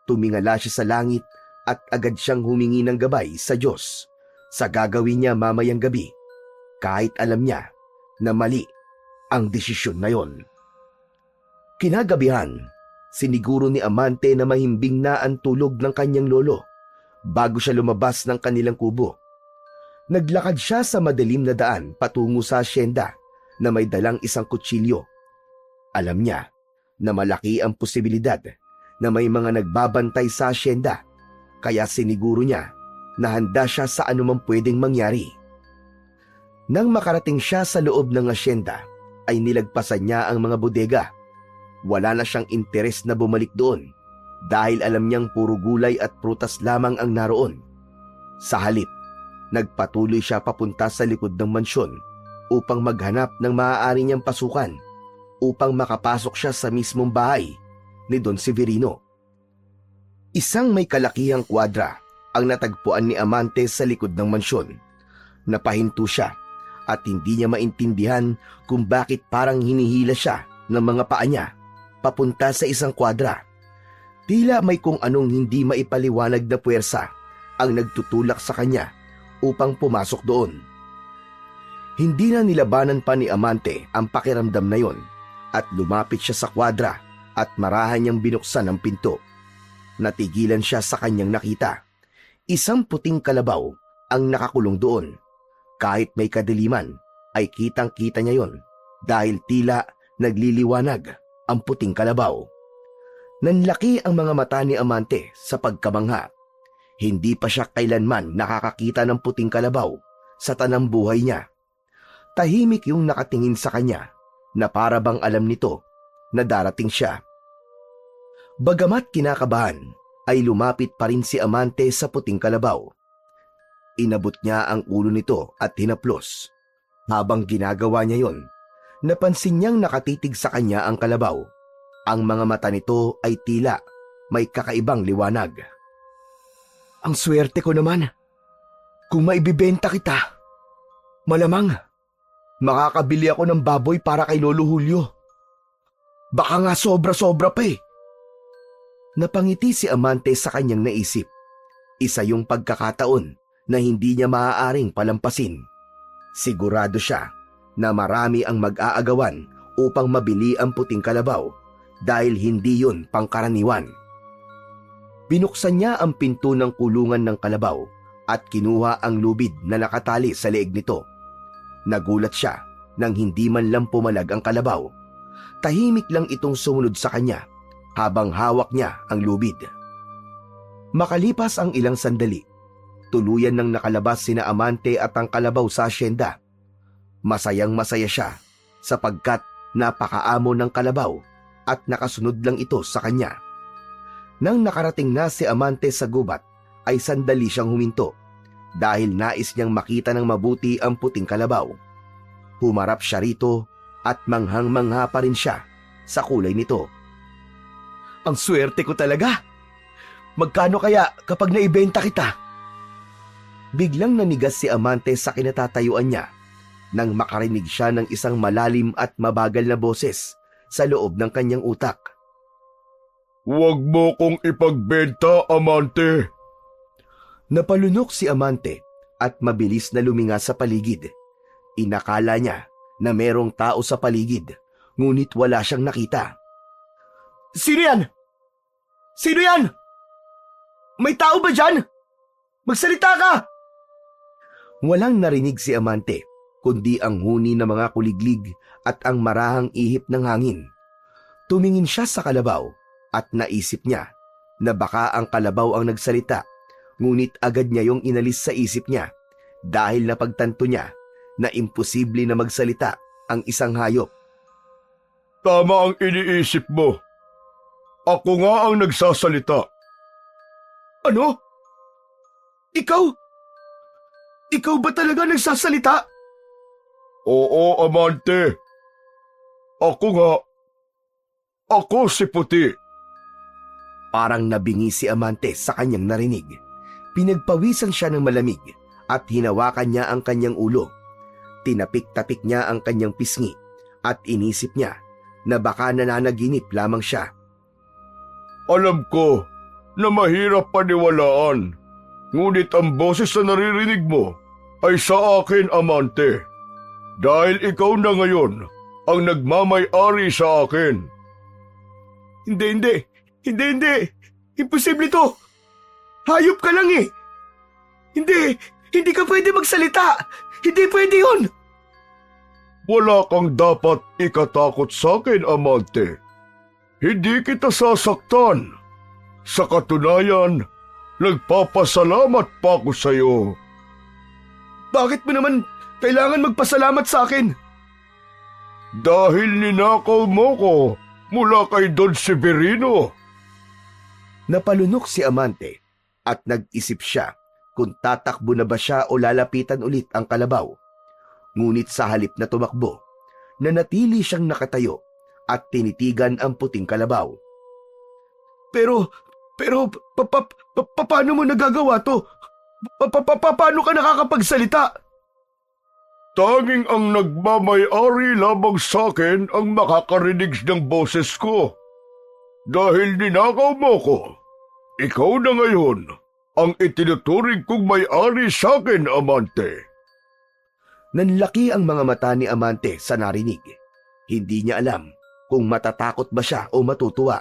Tumingala siya sa langit at agad siyang humingi ng gabay sa Diyos sa gagawin niya mamayang gabi, kahit alam niya na mali ang desisyon na yon. Kinagabihan, siniguro ni Amante na mahimbing na ang tulog ng kanyang lolo bago siya lumabas ng kanilang kubo. Naglakad siya sa madilim na daan patungo sa asyenda na may dalang isang kutsilyo. Alam niya na malaki ang posibilidad na may mga nagbabantay sa asyenda, kaya siniguro niya na handa siya sa anumang pwedeng mangyari. Nang makarating siya sa loob ng asyenda, ay nilagpasan niya ang mga bodega. Wala na siyang interes na bumalik doon dahil alam niyang puro gulay at prutas lamang ang naroon. Sa halip, nagpatuloy siya papunta sa likod ng mansyon upang maghanap ng maaari niyang pasukan upang makapasok siya sa mismong bahay ni Don Severino. Isang may kalakihang kwadra ang natagpuan ni Amante sa likod ng mansyon. Napahinto siya at hindi niya maintindihan kung bakit parang hinihila siya ng mga paa niya papunta sa isang kwadra. Tila may kung anong hindi maipaliwanag na puwersa ang nagtutulak sa kanya upang pumasok doon. Hindi na nilabanan pa ni Amante ang pakiramdam na yon at lumapit siya sa kwadra at marahan niyang binuksan ang pinto. Natigilan siya sa kanyang nakita. Isang puting kalabaw ang nakakulong doon. Kahit may kadiliman ay kitang-kita niya yon dahil tila nagliliwanag ang puting kalabaw. Nanlaki ang mga mata ni Amante sa pagkamangha. Hindi pa siya kailanman nakakakita ng puting kalabaw sa tanang buhay niya. Tahimik yung nakatingin sa kanya na para bang alam nito na darating siya. Bagamat kinakabahan, ay lumapit pa rin si Amante sa puting kalabaw. Inabot niya ang ulo nito at hinaplos. Habang ginagawa niya yon, napansin niyang nakatitig sa kanya ang kalabaw. Ang mga mata nito ay tila may kakaibang liwanag. Ang swerte ko naman. Kung maibibenta kita, malamang makakabili ako ng baboy para kay Lolo Julio. Baka nga sobra-sobra pa eh. Napangiti si Amante sa kanyang naisip. Isa yung pagkakataon na hindi niya maaaring palampasin. Sigurado siya na marami ang mag-aagawan upang mabili ang puting kalabaw dahil hindi yun pangkaraniwan. Binuksan niya ang pinto ng kulungan ng kalabaw at kinuha ang lubid na nakatali sa leeg nito. Nagulat siya nang hindi man lang pumalag ang kalabaw. Tahimik lang itong sumunod sa kanya habang hawak niya ang lubid. Makalipas ang ilang sandali, tuluyan nang nakalabas sina Amante at ang kalabaw sa asyenda. Masayang-masaya siya sapagkat napakaamo ng kalabaw at nakasunod lang ito sa kanya. Nang nakarating na si Amante sa gubat, ay sandali siyang huminto dahil nais niyang makita ng mabuti ang puting kalabaw. Humarap siya rito at manghang-mangha pa rin siya sa kulay nito. Ang swerte ko talaga! Magkano kaya kapag naibenta kita? Biglang nanigas si Amante sa kinatatayuan niya nang makarinig siya ng isang malalim at mabagal na boses sa loob ng kanyang utak. Huwag mo kong ipagbenta, Amante. Napalunok si Amante at mabilis na luminga sa paligid. Inakala niya na merong tao sa paligid, ngunit wala siyang nakita. Sino yan? Sino yan? May tao ba dyan? Magsalita ka! Walang narinig si Amante, kundi ang huni ng mga kuliglig at ang marahang ihip ng hangin. Tumingin siya sa kalabaw at naisip niya na baka ang kalabaw ang nagsalita, ngunit agad niya yung inalis sa isip niya dahil napagtanto niya na imposible na magsalita ang isang hayop. Tama ang iniisip mo. Ako nga ang nagsasalita. Ano? Ikaw? Ikaw ba talaga nagsasalita? Oo, Amante. Ako nga. Ako si Puti. Parang nabingi si Amante sa kanyang narinig. Pinagpawisan siya ng malamig at hinawakan niya ang kanyang ulo. Tinapik-tapik niya ang kanyang pisngi at inisip niya na baka nananaginip lamang siya. Alam ko na mahirap paniwalaan, ngunit ang boses na naririnig mo ay sa akin, Amante. Dahil ikaw na ngayon ang nagmamay-ari sa akin. Hindi. Imposible to. Hayop ka lang eh. Hindi ka pwede magsalita. Hindi pwede yun. Wala kang dapat ikatakot sa akin, Amante. Hindi kita sasaktan. Sa katunayan, nagpapasalamat pa ako sa iyo. Bakit mo naman kailangan magpasalamat sa akin? Dahil ninakaw mo ko mula kay Don Severino. Napalunok si Amante at nag-isip siya kung tatakbo na ba siya o lalapitan ulit ang kalabaw. Ngunit sa halip na tumakbo, nanatili siyang nakatayo at tinitigan ang puting kalabaw. Pero, paano mo nagagawa to? Paano ka nakakapagsalita? Tanging ang nagmamay-ari lamang sa akin ang makakarinig ng boses ko. Dahil ninakaw mo ko, ikaw na ngayon ang itinuturing kong may-ari sa akin, Amante. Nanlaki ang mga mata ni Amante sa narinig. Hindi niya alam kung matatakot ba siya o matutuwa.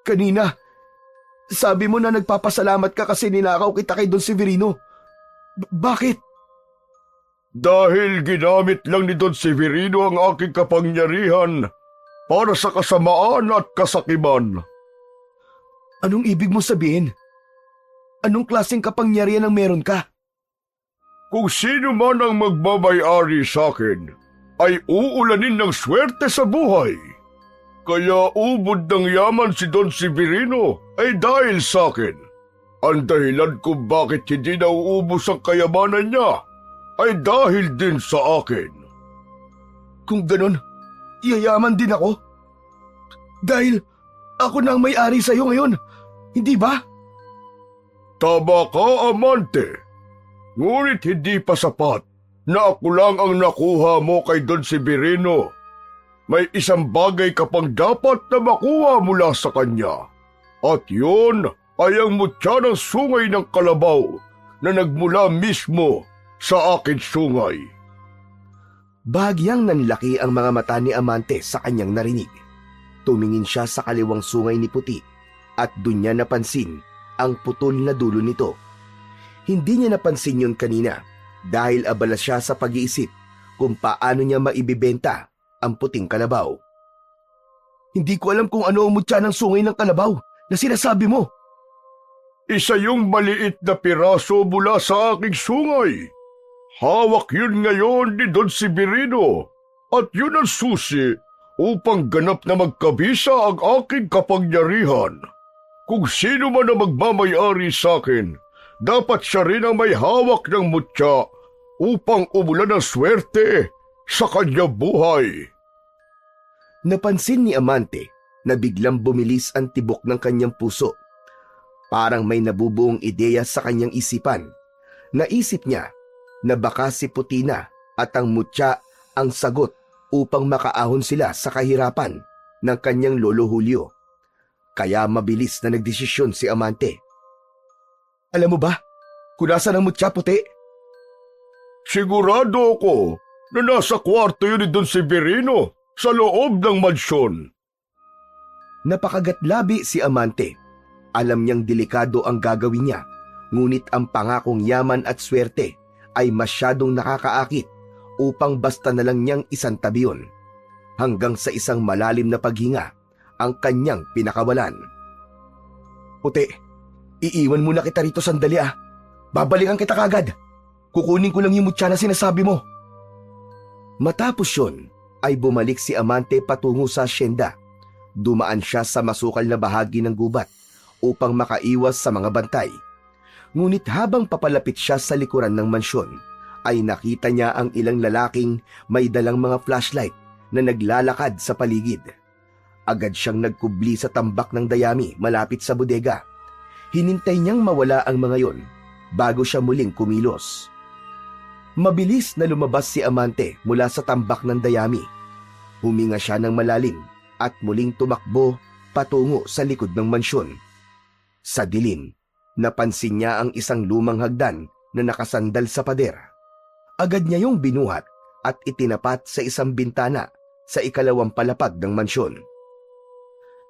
Kanina, sabi mo na nagpapasalamat ka kasi ninakaw kita kay Don Severino. Bakit? Dahil ginamit lang ni Don Severino ang aking kapangyarihan para sa kasamaan at kasakiman. Anong ibig mo sabihin? Anong klaseng kapangyarihan ang meron ka? Kung sino man ang magmamay-ari sa akin, ay uulanin ng swerte sa buhay. Kaya ubod ng yaman si Don Severino ay dahil sa akin. Ang dahilan kung bakit hindi nauubos ang kayamanan niya ay dahil din sa akin. Kung ganon, yayaman din ako. Dahil ako na ang may-ari sa'yo ngayon, hindi ba? Tama ka, Amante. Ngunit hindi pa sapat na ako lang ang nakuha mo kay Don Severino. May isang bagay ka pang dapat na makuha mula sa kanya. At yun ay ang mutya ng sungay ng kalabaw na nagmula mismo sa akin sungay. Bahagyang nanlaki ang mga mata ni Amante sa kanyang narinig. Tumingin siya sa kaliwang sungay ni Puti at dun niya napansin ang putol na dulo nito. Hindi niya napansin yun kanina dahil abala siya sa pag-iisip kung paano niya maibibenta ang puting kalabaw. Hindi ko alam kung ano ang mutya ng sungay ng kalabaw na sinasabi mo. Isa yung maliit na piraso mula sa aking sungay. Hawak yun ngayon ni Don Severino at yun ang susi upang ganap na magkabisa ang aking kapangyarihan. Kung sino man ang magmamay-ari sa akin, dapat siya rin ang may hawak ng mutya upang umulan ng swerte sa kanyang buhay. Napansin ni Amante na biglang bumilis ang tibok ng kanyang puso. Parang may nabubuong ideya sa kanyang isipan. Naisip niya na baka si Putina at ang mutya ang sagot upang makaahon sila sa kahirapan ng kanyang lolo Julio. Kaya mabilis na nagdesisyon si Amante. Alam mo ba kung nasaan ang mutya, Puti? Sigurado ako na nasa kwarto yun ni Don Severino sa loob ng mansyon. Napakagatlabi si Amante. Alam niyang delikado ang gagawin niya, ngunit ang pangakong yaman at swerte ay masyadong nakakaakit upang basta na lang niyang isantabi yun. Hanggang sa isang malalim na paghinga ang kanyang pinakawalan. Puti, iiwan muna kita rito sandali ah. Babalikan kita kagad. Kukunin ko lang yung mutya na sinasabi mo. Matapos yun, ay bumalik si Amante patungo sa asyenda. Dumaan siya sa masukal na bahagi ng gubat upang makaiwas sa mga bantay. Ngunit habang papalapit siya sa likuran ng mansyon, ay nakita niya ang ilang lalaking may dalang mga flashlight na naglalakad sa paligid. Agad siyang nagkubli sa tambak ng dayami malapit sa bodega. Hinintay niyang mawala ang mga yon bago siya muling kumilos. Mabilis na lumabas si Amante mula sa tambak ng dayami. Huminga siya ng malalim at muling tumakbo patungo sa likod ng mansyon. Sa dilim, napansin niya ang isang lumang hagdan na nakasandal sa pader. Agad niya yung binuhat at itinapat sa isang bintana sa ikalawang palapag ng mansyon.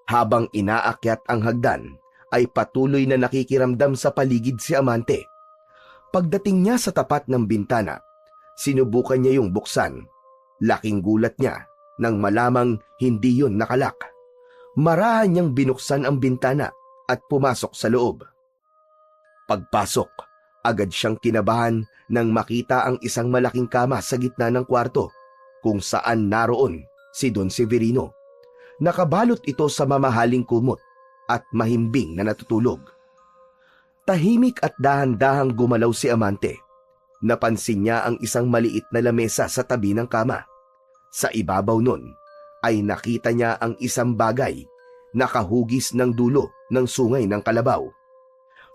Habang inaakyat ang hagdan, ay patuloy na nakikiramdam sa paligid si Amante. Pagdating niya sa tapat ng bintana, sinubukan niya yung buksan. Laking gulat niya nang malamang hindi yun nakalak. Marahan niyang binuksan ang bintana at pumasok sa loob. Pagpasok, agad siyang kinabahan nang makita ang isang malaking kama sa gitna ng kwarto kung saan naroon si Don Severino. Nakabalot ito sa mamahaling kumot at mahimbing na natutulog. Tahimik at dahan-dahang gumalaw si Amante. Napansin niya ang isang maliit na lamesa sa tabi ng kama. Sa ibabaw nun ay nakita niya ang isang bagay na kahugis ng dulo ng sungay ng kalabaw.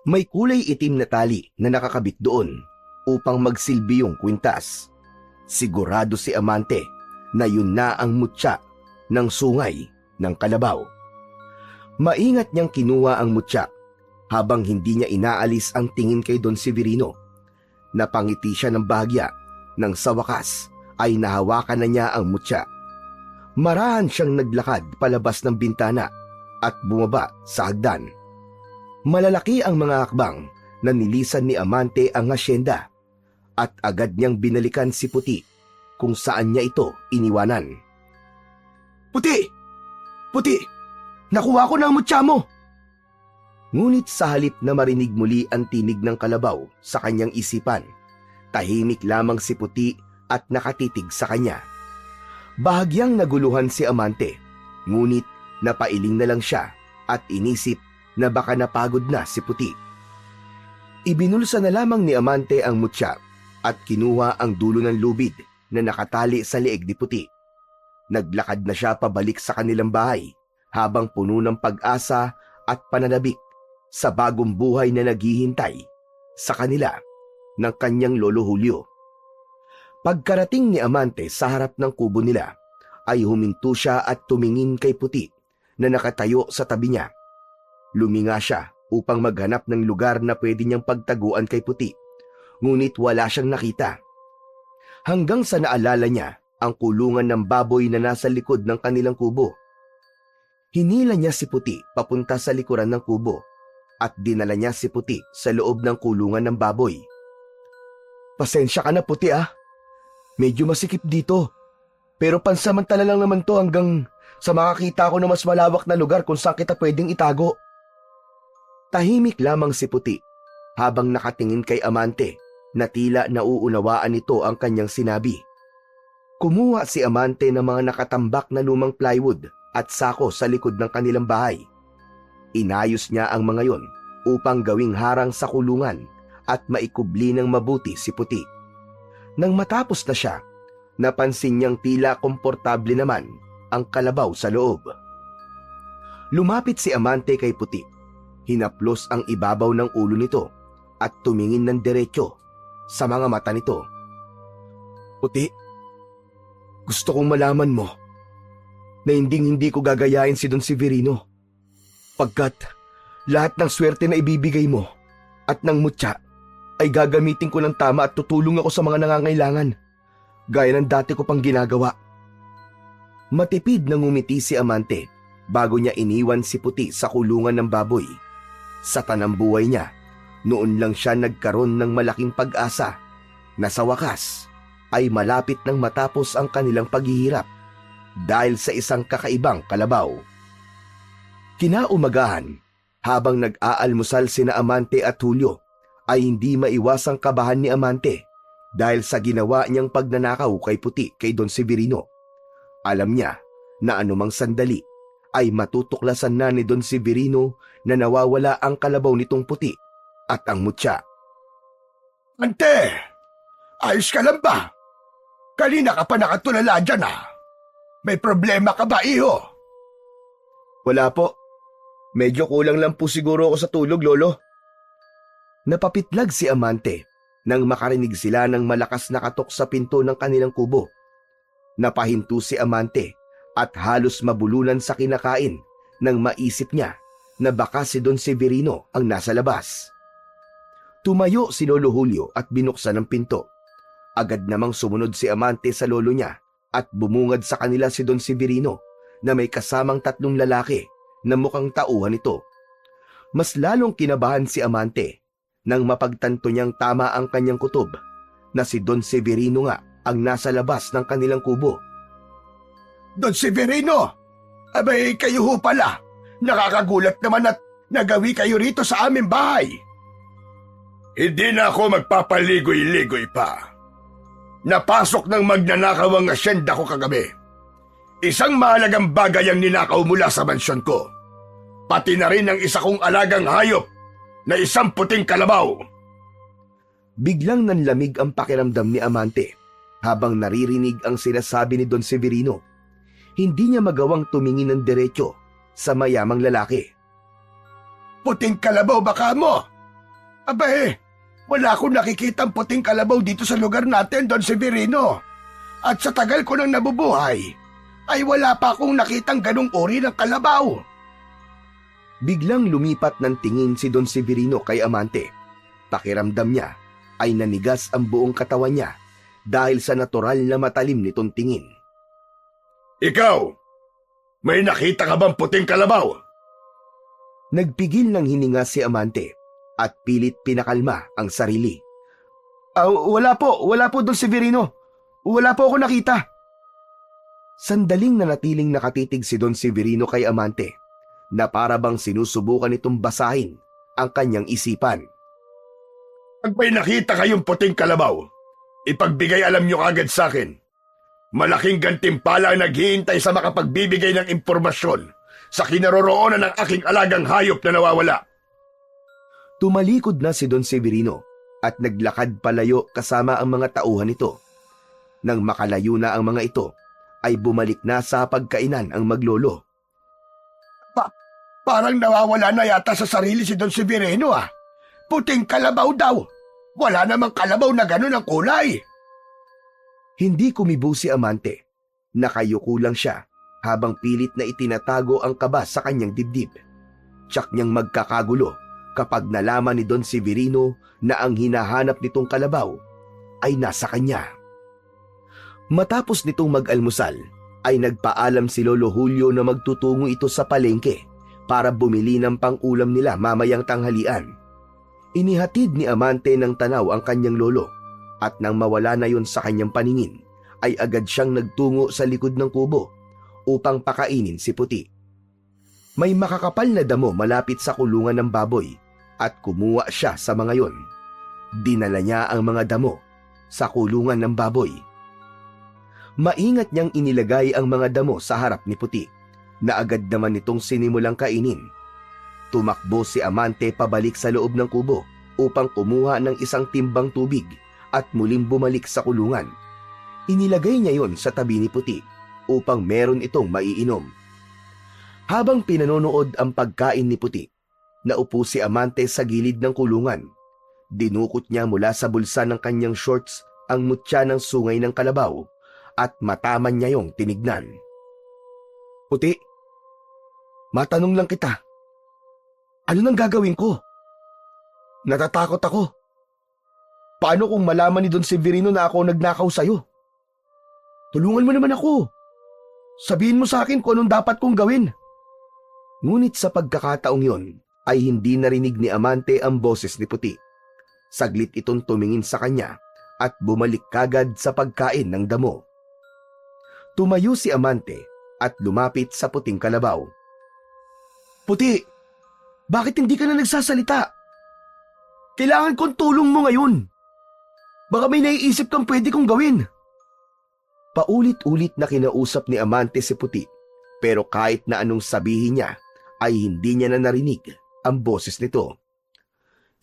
May kulay itim na tali na nakakabit doon upang magsilbi yung kwintas. Sigurado si Amante na yun na ang mutya ng sungay ng kalabaw. Maingat niyang kinuha ang mutya habang hindi niya inaalis ang tingin kay Don Severino. Napangiti siya ng bahagya nang sa wakas ay nahawakan na niya ang mutya. Marahan siyang naglakad palabas ng bintana at bumaba sa hagdan. Malalaki ang mga akbang na nilisan ni Amante ang asyenda at agad niyang binalikan si Puti kung saan niya ito iniwanan. Puti! Puti! Nakuha ko na ang mutya mo! Ngunit sa halip na marinig muli ang tinig ng kalabaw sa kanyang isipan, tahimik lamang si Puti at nakatitig sa kanya. Bahagyang naguluhan si Amante, ngunit napailing na lang siya at inisip na baka napagod na si Puti. Ibinulsa na lamang ni Amante ang mutya at kinuha ang dulo ng lubid na nakatali sa leeg ni Puti. Naglakad na siya pabalik sa kanilang bahay habang puno ng pag-asa at pananabik sa bagong buhay na naghihintay sa kanila ng kanyang lolo Julio. Pagkarating ni Amante sa harap ng kubo nila, ay huminto siya at tumingin kay Puti na nakatayo sa tabi niya. Luminga siya upang maghanap ng lugar na pwede niyang pagtaguan kay Puti, ngunit wala siyang nakita. Hanggang sa naalala niya ang kulungan ng baboy na nasa likod ng kanilang kubo. Hinila niya si Puti papunta sa likuran ng kubo at dinala niya si Puti sa loob ng kulungan ng baboy. Pasensya ka na, Puti ah. Medyo masikip dito. Pero pansamantala lang naman to hanggang sa makakita ko na mas malawak na lugar kung saan kita pwedeng itago. Tahimik lamang si Puti habang nakatingin kay Amante na tila nauunawaan nito ang kanyang sinabi. Kumuha si Amante ng mga nakatambak na lumang plywood at sako sa likod ng kanilang bahay. Inayos niya ang mga yon upang gawing harang sa kulungan at maikubli ng mabuti si Puti. Nang matapos na siya, napansin niyang tila komportable naman ang kalabaw sa loob. Lumapit si Amante kay Puti. Hinaplos ang ibabaw ng ulo nito at tumingin ng diretsyo sa mga mata nito. Puti, gusto kong malaman mo na hindi ko gagayain si Don Severino. Pagkat lahat ng swerte na ibibigay mo at ng mutya ay gagamitin ko ng tama at tutulong ako sa mga nangangailangan. gaya ng dati ko pang ginagawa. Matipid na ngumiti si Amante bago niya iniwan si Puti sa kulungan ng baboy. Sa tanambuhay niya, noon lang siya nagkaroon ng malaking pag-asa na sa wakas ay malapit nang matapos ang kanilang paghihirap dahil sa isang kakaibang kalabaw. Kinaumagahan, habang nag-aalmusal sina Amante at Julio, ay hindi maiwasang kabahan ni Amante dahil sa ginawa niyang pagnanakaw kay Puti kay Don Severino. Alam niya na anumang sandali ay matutuklasan na ni Don Severino na nawawala ang kalabaw nitong Puti at ang mutya. Ante, ayos ka lang ba? Kanina ka pa nakatulala dyan May problema ka ba, iho? Wala po. Medyo kulang lang po siguro ako sa tulog, Lolo. Napapitlag si Amante nang makarinig sila ng malakas na katok sa pinto ng kanilang kubo. Napahinto si Amante at halos mabulunan sa kinakain nang maisip niya na baka si Don Severino ang nasa labas. Tumayo si Lolo Julio at binuksan ang pinto. Agad namang sumunod si Amante sa lolo niya at bumungad sa kanila si Don Severino na may kasamang 3 lalaki na mukhang tauhan nito. Mas lalong kinabahan si Amante nang mapagtanto niyang tama ang kanyang kutob na si Don Severino nga ang nasa labas ng kanilang kubo. Don Severino! Abay, kayo ho pala. Nakakagulat naman at nagawi kayo rito sa aming bahay. Hindi na ako magpapaligoy-ligoy pa. Napasok ng magnanakaw ang asyenda ko kagabi. Isang mahalagang bagay ang ninakaw mula sa mansyon ko. Pati na rin ang isa kong alagang hayop na isang puting kalabaw. Biglang nanlamig ang pakiramdam ni Amante habang naririnig ang sinasabi ni Don Severino. Hindi niya magawang tumingin ng diretso sa mayamang lalaki. Puting kalabaw baka mo? Abay, wala akong nakikitang puting kalabaw dito sa lugar natin, Don Severino. At sa tagal ko nang nabubuhay, ay wala pa akong nakitang ganong uri ng kalabaw. Biglang lumipat ng tingin si Don Severino kay Amante. Pakiramdam niya ay nanigas ang buong katawan niya dahil sa natural na matalim nitong tingin. Ikaw, may nakita ka bang puting kalabaw? Nagpigil ng hininga si Amante at pilit pinakalma ang sarili. Wala po, Don Severino. Wala po ako nakita. Sandaling nanatiling nakatitig si Don Severino kay Amante na para bang sinusubukan itong basahin ang kanyang isipan. Pag may nakita kayong puting kalabaw, ipagbigay alam nyo agad sa akin. Malaking gantimpala ang naghihintay sa makapagbibigay ng impormasyon sa kinaroroonan ng aking alagang hayop na nawawala. Tumalikod na si Don Severino at naglakad palayo kasama ang mga tauhan nito. Nang makalayo na ang mga ito, ay bumalik na sa pagkainan ang maglolo. Parang nawawala na yata sa sarili si Don Severino Puting kalabaw daw. Wala namang kalabaw na ganun ang kulay. Hindi kumibo si Amante. Nakayuko lang siya habang pilit na itinatago ang kaba sa kanyang dibdib. Tiyak niyang magkakagulo kapag nalaman ni Don Severino na ang hinahanap nitong kalabaw ay nasa kanya. Matapos nitong mag-almusal, ay nagpaalam si Lolo Julio na magtutungo ito sa palengke para bumili ng pang-ulam nila mamayang tanghalian. Inihatid ni Amante ng tanaw ang kanyang lolo at nang mawala na yon sa kanyang paningin, ay agad siyang nagtungo sa likod ng kubo upang pakainin si Puti. May makakapal na damo malapit sa kulungan ng baboy at kumuha siya sa mga yon. Dinala niya ang mga damo sa kulungan ng baboy. Maingat niyang inilagay ang mga damo sa harap ni Puti na agad naman nitong sinimulang kainin. Tumakbo si Amante pabalik sa loob ng kubo upang kumuha ng isang timbang tubig at muling bumalik sa kulungan. Inilagay niya yon sa tabi ni Puti upang meron itong maiinom. Habang pinanonood ang pagkain ni Puti, naupo si Amante sa gilid ng kulungan. Dinukot niya mula sa bulsa ng kanyang shorts ang mutya ng sungay ng kalabaw at mataman niya yung tinignan. Puti, matanong lang kita. Ano nang gagawin ko? Natatakot ako. Paano kung malaman ni Don Severino na ako nagnakaw sa'yo? Tulungan mo naman ako. Sabihin mo sa akin kung anong dapat kong gawin. Ngunit sa pagkakataong yon ay hindi narinig ni Amante ang boses ni Puti. Saglit itong tumingin sa kanya at bumalik kagad sa pagkain ng damo. Tumayo si Amante at lumapit sa puting kalabaw. Puti, bakit hindi ka na nagsasalita? Kailangan kong tulong mo ngayon. Baka may naiisip kang pwede kong gawin. Paulit-ulit na kinausap ni Amante si Puti, pero kahit na anong sabihin niya ay hindi niya na narinig ang boses nito.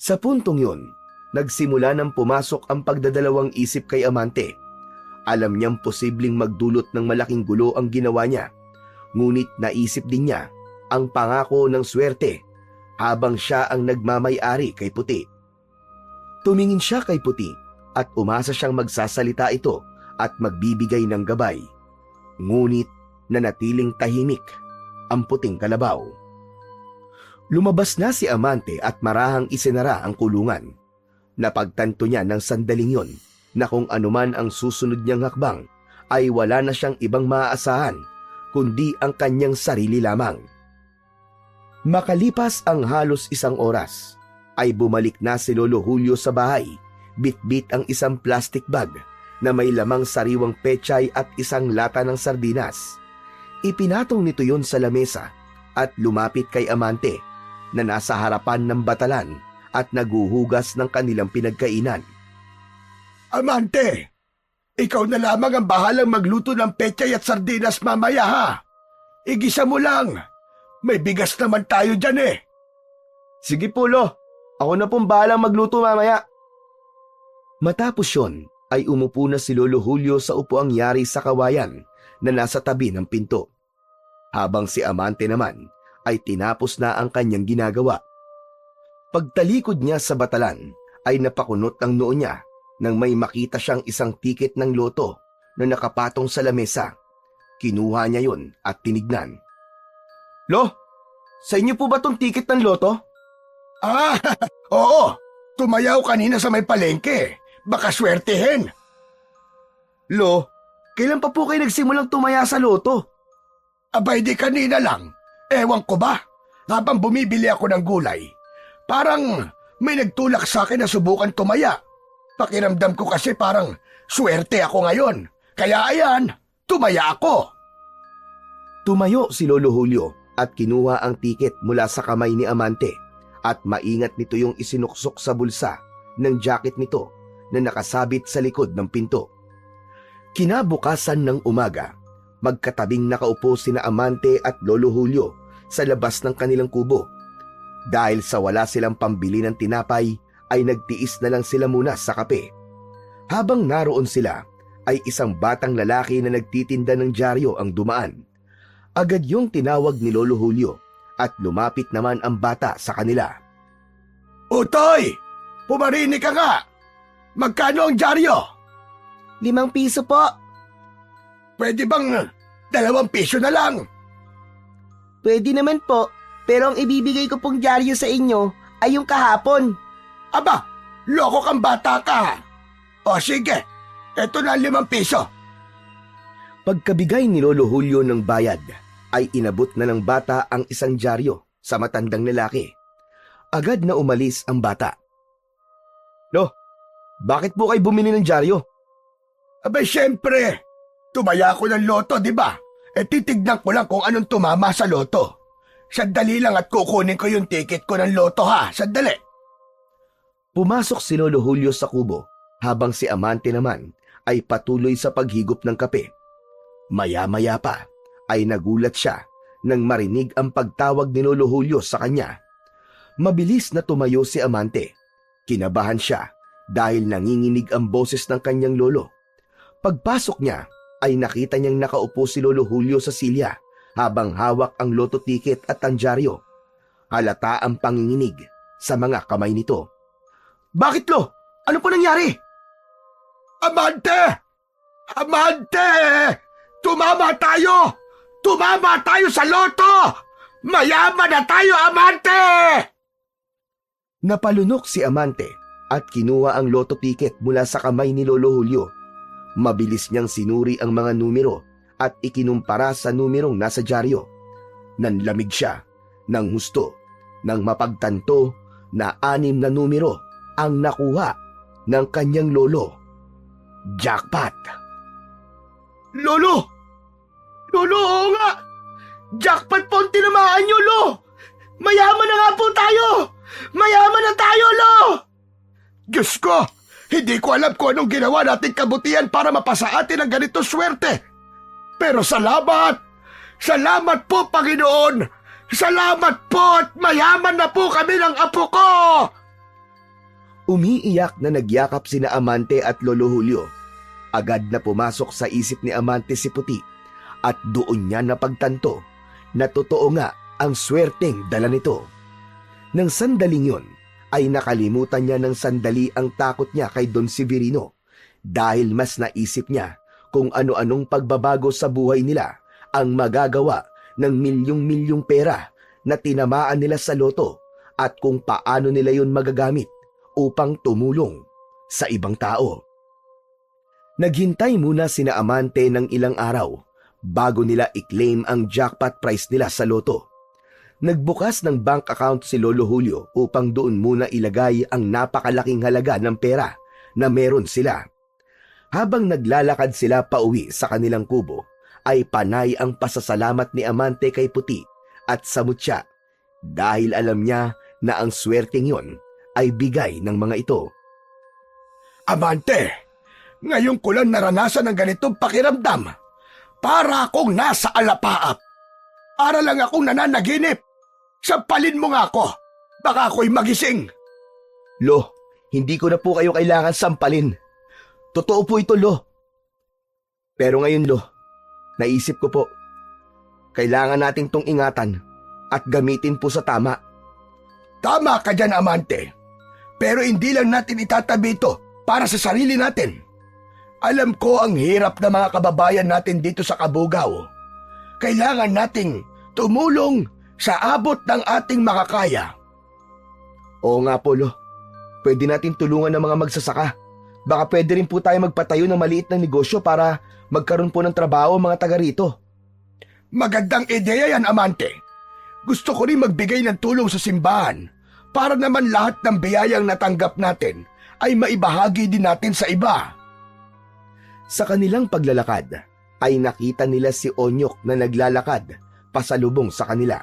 Sa puntong yun, nagsimula nang pumasok ang pagdadalawang isip kay Amante. Alam niyang posibleng magdulot ng malaking gulo ang ginawa niya, ngunit naisip din niya ang pangako ng swerte habang siya ang nagmamay-ari kay Puti. Tumingin siya kay Puti at umasa siyang magsasalita ito at magbibigay ng gabay. Ngunit nanatiling tahimik ang puting kalabaw. Lumabas na si Amante at marahang isinara ang kulungan. Napagtanto niya ng sandaling yon na kung anuman ang susunod niyang hakbang ay wala na siyang ibang maaasahan kundi ang kanyang sarili lamang. Makalipas ang halos 1 oras ay bumalik na si Lolo Julio sa bahay, bitbit ang isang plastic bag na may lamang sariwang pechay at isang lata ng sardinas. Ipinatong nito yon sa lamesa at lumapit kay Amante na nasa harapan ng batalan at naguhugas ng kanilang pinagkainan. Amante, ikaw na lamang ang bahalang magluto ng pechay at sardinas mamaya ha. Igisa mo lang. May bigas naman tayo dyan eh. Sige po, Lo. Ako na pong bahalang magluto mamaya. Matapos yon, ay umupo na si Lolo Julio sa upuang yari sa kawayan na nasa tabi ng pinto. Habang si Amante naman ay tinapos na ang kanyang ginagawa. Pagtalikod niya sa batalan ay napakunot ang noo niya nang may makita siyang isang tiket ng loto na nakapatong sa lamesa. Kinuha niya yon at tinignan. Lo, sa inyo po ba tong tiket ng loto? Ah, oo. Tumayaw kanina sa may palengke. Baka swertehin. Lo, kailan pa po kayo nagsimulang tumaya sa loto? Abay di kanina lang. Ewan ko ba? Habang bumibili ako ng gulay, parang may nagtulak sa akin na subukan tumaya. Pakiramdam ko kasi parang swerte ako ngayon. Kaya ayan, tumaya ako. Tumayo si Lolo Julio at kinuha ang tiket mula sa kamay ni Amante at maingat nito yung isinuksok sa bulsa ng jacket nito na nakasabit sa likod ng pinto. Kinabukasan ng umaga, magkatabing nakaupo sina Amante at Lolo Julio sa labas ng kanilang kubo. Dahil sa wala silang pambili ng tinapay, ay nagtiis na lang sila muna sa kape. Habang naroon sila, ay isang batang lalaki na nagtitinda ng dyaryo ang dumaan. Agad yung tinawag ni Lolo Julio at lumapit naman ang bata sa kanila. Utoy! Pumarinig ka nga! Magkano ang dyaryo? 5 piso po. Pwede bang 2 piso na lang? Pwede naman po, pero ang ibibigay ko pong dyaryo sa inyo ay yung kahapon. Aba, loko kang bata ka. O sige, eto na 5 piso. Pagkabigay ni Lolo Julio ng bayad, ay inabot na ng bata ang isang dyaryo sa matandang lalaki. Agad na umalis ang bata. Lo, bakit po kayo bumili ng dyaryo? Abay syempre, tumaya ako ng loto, di ba? E titignan ko lang kung anong tumama sa loto. Sandali lang at kukunin ko yung ticket ko ng loto ha, sandali. Pumasok si Lolo Julio sa kubo habang si Amante naman ay patuloy sa paghigop ng kape. Maya-maya pa ay nagulat siya nang marinig ang pagtawag ni Lolo Julio sa kanya. Mabilis na tumayo si Amante. Kinabahan siya dahil nanginginig ang boses ng kanyang lolo. Pagpasok niya ay nakita niyang nakaupo si Lolo Julio sa silya habang hawak ang loto ticket at ang dyaryo. Halata ang panginginig sa mga kamay nito. Bakit, Lo? Ano po nangyari? Amante! Amante! Tumama tayo! Tumama tayo sa loto! Mayaman na tayo, Amante! Napalunok si Amante at kinuha ang loto ticket mula sa kamay ni Lolo Julio. Mabilis niyang sinuri ang mga numero at ikinumpara sa numerong nasa dyaryo. Nanlamig siya ng husto nang mapagtanto na 6 na numero ang nakuha ng kanyang lolo. Jackpot! Lolo! Lolo, oo nga! Jackpot po ang tinamaan niyo, Lo! Mayaman na nga po tayo! Mayaman na tayo, Lo! Diyos ko! Hindi ko alam kung anong ginawa nating kabutihan para mapasa atin ang ganitong swerte. Pero salamat! Salamat po, Panginoon! Salamat po at mayaman na po kami ng apo ko! Umiiyak na nagyakap sina Amante at Lolo Julio. Agad na pumasok sa isip ni Amante si Puti at doon niya napagtanto na totoo nga ang swerteng dala nito. Nang sandaling yon ay nakalimutan niya ng sandali ang takot niya kay Don Severino dahil mas naisip niya kung ano-anong pagbabago sa buhay nila ang magagawa ng milyong-milyong pera na tinamaan nila sa loto at kung paano nila yon magagamit upang tumulong sa ibang tao. Naghintay muna sina Amante ng ilang araw bago nila i-claim ang jackpot prize nila sa loto. Nagbukas ng bank account si Lolo Julio upang doon muna ilagay ang napakalaking halaga ng pera na meron sila. Habang naglalakad sila pauwi sa kanilang kubo, ay panay ang pasasalamat ni Amante kay Puti at sa Mutya dahil alam niya na ang swerteng yon ay bigay ng mga ito. Amante, ngayon ko lang naranasan ng ganitong pakiramdam. Para akong nasa alapaap. Para lang akong nananaginip. Sampalin mo nga ako. Baka ako'y magising. Lo, hindi ko na po kayo kailangan sampalin. Totoo po ito, Lo. Pero ngayon, Lo, naisip ko po, kailangan nating tong ingatan at gamitin po sa tama. Tama ka dyan, Amante. Pero hindi lang natin itatabi ito para sa sarili natin. Alam ko ang hirap ng mga kababayan natin dito sa Kabugao. Kailangan nating tumulong sa abot ng ating makakaya. Oo nga po, Lo. Pwede natin tulungan ng mga magsasaka. Baka pwede rin po tayo magpatayo ng maliit na negosyo para magkaroon po ng trabaho ang mga taga rito. Magandang ideya yan, Amante. Gusto ko rin magbigay ng tulong sa simbahan para naman lahat ng biyayang natanggap natin ay maibahagi din natin sa iba. Sa kanilang paglalakad, ay nakita nila si Onyok na naglalakad pasalubong sa kanila.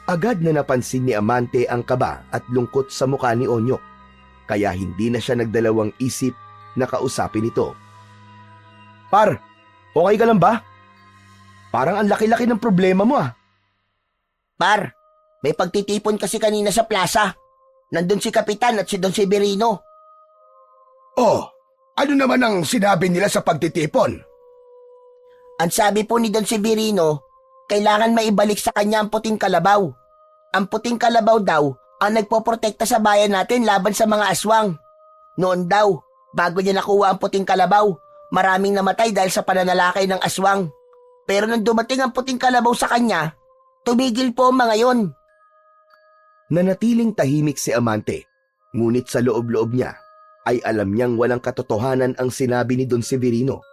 Agad na napansin ni Amante ang kaba at lungkot sa mukha ni Onyok, kaya hindi na siya nagdalawang isip na kausapin ito. Par, okay ka lang ba? Parang ang laki-laki ng problema mo ah. Par, may pagtitipon kasi kanina sa plaza. Nandun si Kapitan at si Don Severino. Oh, ano naman ang sinabi nila sa pagtitipon? Ang sabi po ni Don Severino, kailangan maibalik sa kanya ang puting kalabaw. Ang puting kalabaw daw ang nagpoprotekta sa bayan natin laban sa mga aswang. Noon daw, bago niya nakuha ang puting kalabaw, maraming namatay dahil sa pananalakay ng aswang. Pero nang dumating ang puting kalabaw sa kanya, tumigil po ang mga yon. Nanatiling tahimik si Amante, ngunit sa loob-loob niya ay alam niyang walang katotohanan ang sinabi ni Don Severino.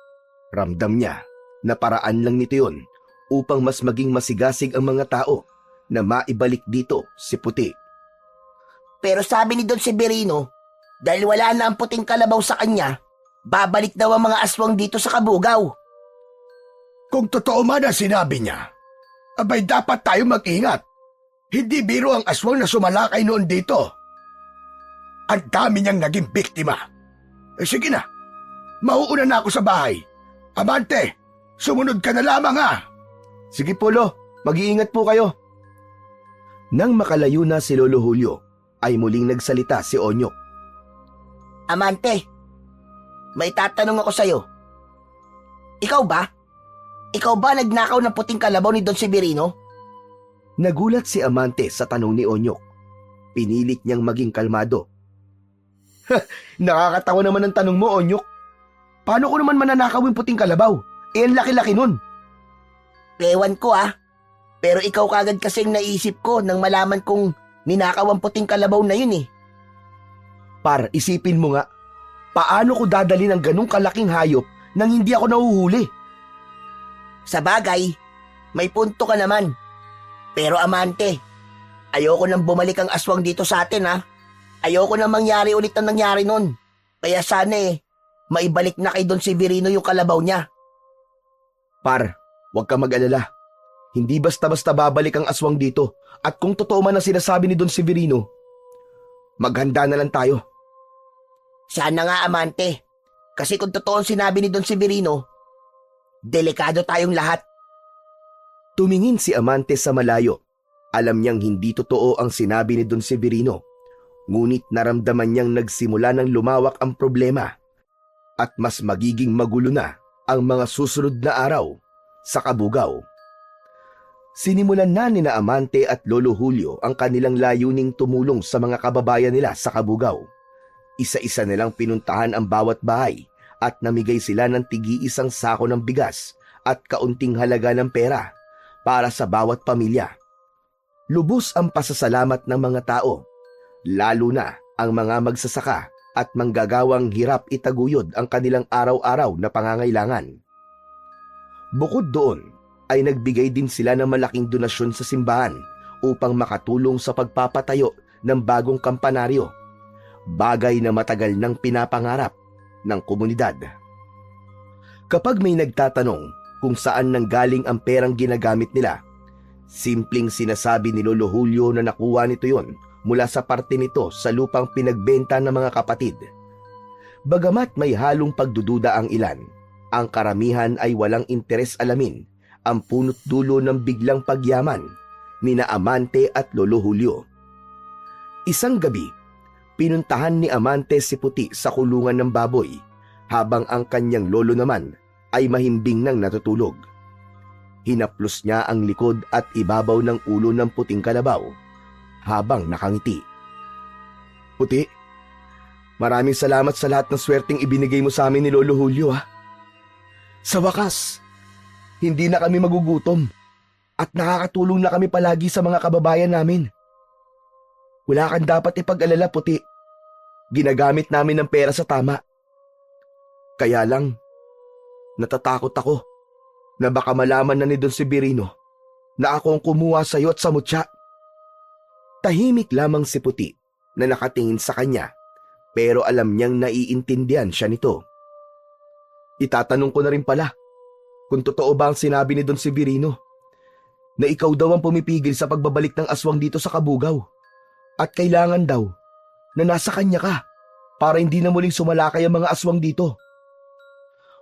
Ramdam niya na paraan lang nito yon upang mas maging masigasig ang mga tao na maibalik dito si Puti. Pero sabi ni Don Severino, dahil wala na ang puting kalabaw sa kanya, babalik daw ang mga aswang dito sa Kabugao. Kung totoo man ang sinabi niya, abay dapat tayo mag-ingat. Hindi biro ang aswang na sumalakay noon dito. Ang dami niyang naging biktima. Sige na, mauuna na ako sa bahay. Amante, sumunod ka na lamang ha. Sige po, Lo, mag-iingat po kayo. Nang makalayo na si Lolo Julio, ay muling nagsalita si Onyok. Amante, may tatanong ako sa'yo. Ikaw ba? Ikaw ba nagnakaw ng puting kalabaw ni Don Severino? Nagulat si Amante sa tanong ni Onyok. Pinilit niyang maging kalmado. Nakakatawa naman ang tanong mo, Onyok. Paano ko naman mananakaw yung puting kalabaw? Ang laki-laki nun. Ewan ko Pero ikaw kagad kasing naisip ko nang malaman kong ninakaw ang puting kalabaw na yun eh. Par, isipin mo nga, paano ko dadalhin ang ganung kalaking hayop nang hindi ako nahuhuli. Sa bagay, may punto ka naman. Pero Amante, ayoko nang bumalik ang aswang dito sa atin ha. Ayoko nang mangyari ulit ang nangyari nun. Kaya sana maibalik na kay Don Severino yung kalabaw niya. Par, huwag ka mag-alala. Hindi basta-basta babalik ang aswang dito at kung totoo man ang sinasabi ni Don Severino, maghanda na lang tayo. Sana nga Amante, kasi kung totoo ang sinabi ni Don Severino, delikado tayong lahat. Tumingin si Amante sa malayo. Alam niyang hindi totoo ang sinabi ni Don Severino. Ngunit naramdaman niyang nagsimula ng lumawak ang problema at mas magiging magulo na ang mga susunod na araw sa Kabugao. Sinimulan na ni na Amante at Lolo Julio ang kanilang layuning tumulong sa mga kababayan nila sa Kabugao. Isa-isa nilang pinuntahan ang bawat bahay at namigay sila ng tig-iisang sako ng bigas at kaunting halaga ng pera para sa bawat pamilya. Lubos ang pasasalamat ng mga tao, lalo na ang mga magsasaka at manggagawang hirap itaguyod ang kanilang araw-araw na pangangailangan. Bukod doon, ay nagbigay din sila ng malaking donasyon sa simbahan upang makatulong sa pagpapatayo ng bagong kampanaryo, bagay na matagal nang pinapangarap ng komunidad. Kapag may nagtatanong kung saan nanggaling ang perang ginagamit nila, simpleng sinasabi ni Lolo Julio na nakuha nito yon mula sa parte nito sa lupang pinagbenta ng mga kapatid. Bagamat may halong pagdududa ang ilan, ang karamihan ay walang interes alamin ang punot dulo ng biglang pagyaman ni na Amante at Lolo Julio. Isang gabi, pinuntahan ni Amante si Puti sa kulungan ng baboy habang ang kanyang lolo naman ay mahimbing nang natutulog. Hinaplos niya ang likod at ibabaw ng ulo ng puting kalabaw habang nakangiti. Puti, maraming salamat sa lahat ng swerteng ibinigay mo sa amin ni Lolo Julio ha. Sa wakas, hindi na kami magugutom at nakakatulong na kami palagi sa mga kababayan namin. Wala kang dapat ipag-alala, Puti. Ginagamit namin ang pera sa tama. Kaya lang, natatakot ako na baka malaman na ni Don Severino na ako ang kumuha sa iyo at sa mutya. Tahimik lamang si Puti na nakatingin sa kanya pero alam niyang naiintindihan siya nito. Itatanong ko na rin pala kung totoo ba ang sinabi ni Don Severino na ikaw daw ang pumipigil sa pagbabalik ng aswang dito sa Kabugao at kailangan daw na nasa kanya ka para hindi na muling sumalakay ang mga aswang dito.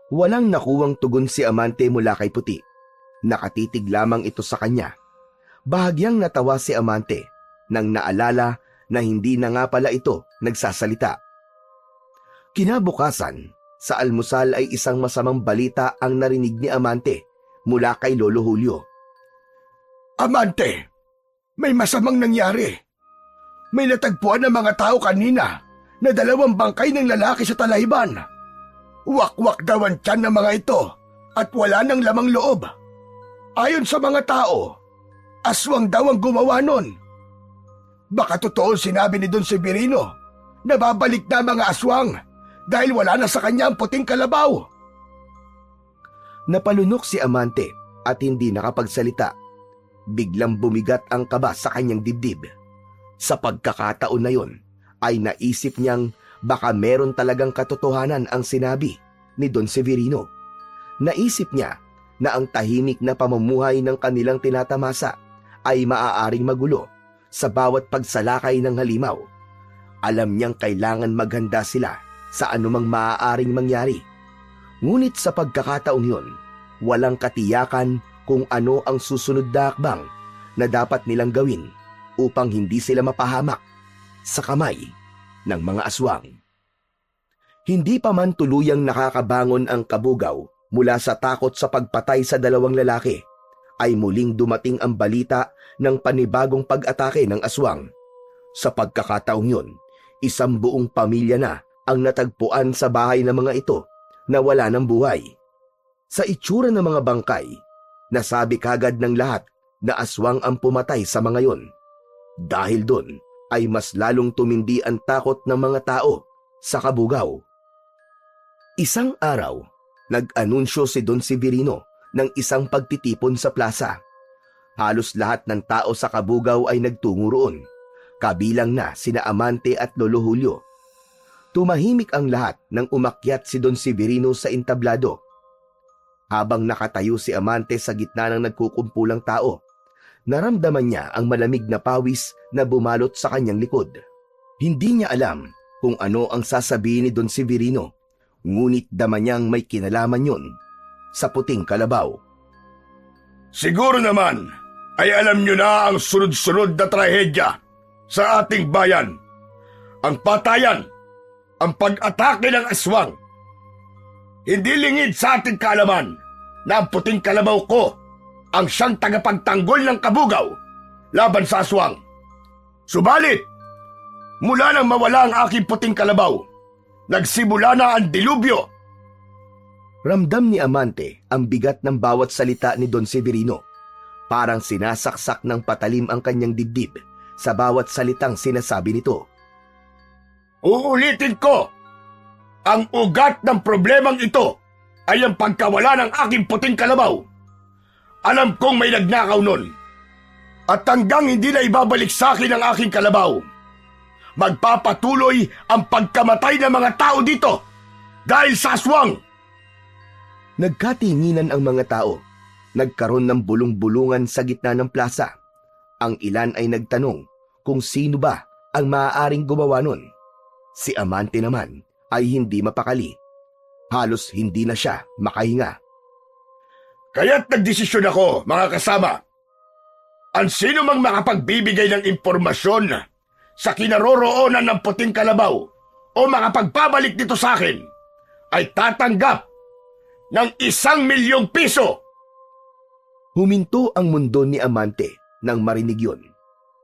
Walang nakuwang tugon si Amante mula kay Puti. Nakatitig lamang ito sa kanya. Bahagyang natawa si Amante nang naalala na hindi na nga pala ito nagsasalita. Kinabukasan, sa almusal ay isang masamang balita ang narinig ni Amante mula kay Lolo Julio. Amante, may masamang nangyari. May natagpuan ng mga tao kanina na 2 bangkay ng lalaki sa Talayban. Wakwak daw ang tiyan ng mga ito at wala nang lamang loob. Ayon sa mga tao, aswang daw ang gumawa nun. Baka totoo sinabi ni Don Severino na babalik na mga aswang dahil wala na sa kanya ang puting kalabaw. Napalunok si Amante at hindi nakapagsalita. Biglang bumigat ang kaba sa kanyang dibdib. Sa pagkakataon na yon, ay naisip niyang baka meron talagang katotohanan ang sinabi ni Don Severino. Naisip niya na ang tahimik na pamumuhay ng kanilang tinatamasa ay maaaring magulo sa bawat pagsalakay ng halimaw. Alam niyang kailangan maghanda sila sa anumang maaaring mangyari. Ngunit sa pagkakataong yun, walang katiyakan kung ano ang susunod na hakbang na dapat nilang gawin upang hindi sila mapahamak sa kamay ng mga aswang. Hindi pa man tuluyang nakakabangon ang Kabugao mula sa takot sa pagpatay sa 2 lalaki, ay muling dumating ang balita ng panibagong pag-atake ng aswang. Sa pagkakataong yun, isang buong pamilya na ang natagpuan sa bahay ng mga ito na wala ng buhay. Sa itsura ng mga bangkay, nasabi kagad ng lahat na aswang ang pumatay sa mga yon. Dahil doon ay mas lalong tumindi ang takot ng mga tao sa Kabugao. Isang araw, Nag-anunsyo si Don Severino ng isang pagtitipon sa plaza. Halos lahat ng tao sa Kabugaw ay nagtungo roon, kabilang na sina Amante at Lolo Julio. Tumahimik ang lahat nang umakyat si Don Severino sa entablado. Habang nakatayo si Amante sa gitna ng nagkukumpulang tao, naramdaman niya ang malamig na pawis na bumalot sa kanyang likod. Hindi niya alam kung ano ang sasabihin ni Don Severino, ngunit dama niyang may kinalaman yun sa puting kalabaw. Siguro naman ay alam nyo na ang sunod-sunod na trahedya sa ating bayan. Ang patayan, ang pag-atake ng aswang. Hindi lingid sa ating kaalaman na ang puting kalabaw ko ang siyang tagapagtanggol ng Kabugaw laban sa aswang. Subalit, mula nang mawala ang aking puting kalabaw, nagsimula na ang dilubyo. Ramdam ni Amante ang bigat ng bawat salita ni Don Severino. Parang sinasaksak ng patalim ang kanyang dibdib sa bawat salitang sinasabi nito. Uulitin ko, ang ugat ng problemang ito ay ang pagkawala ng aking puting kalabaw. Alam kong may nagnakaw nun. At hanggang hindi na ibabalik sa akin ang aking kalabaw, magpapatuloy ang pagkamatay ng mga tao dito dahil sa aswang. Nagkatinginan ang mga tao. Nagkaroon ng bulong-bulungan sa gitna ng plaza. Ang ilan ay nagtanong kung sino ba ang maaaring gumawa nun. Si Amante naman ay hindi mapakali. Halos hindi na siya makahinga. Kaya't nagdesisyon ako, mga kasama. Ang sino mang makapagbibigay ng impormasyon sa kinaroroonan ng puting kalabaw o makapagpabalik dito sa akin ay tatanggap ng 1,000,000 piso. Huminto ang mundo ni Amante nang marinig yun.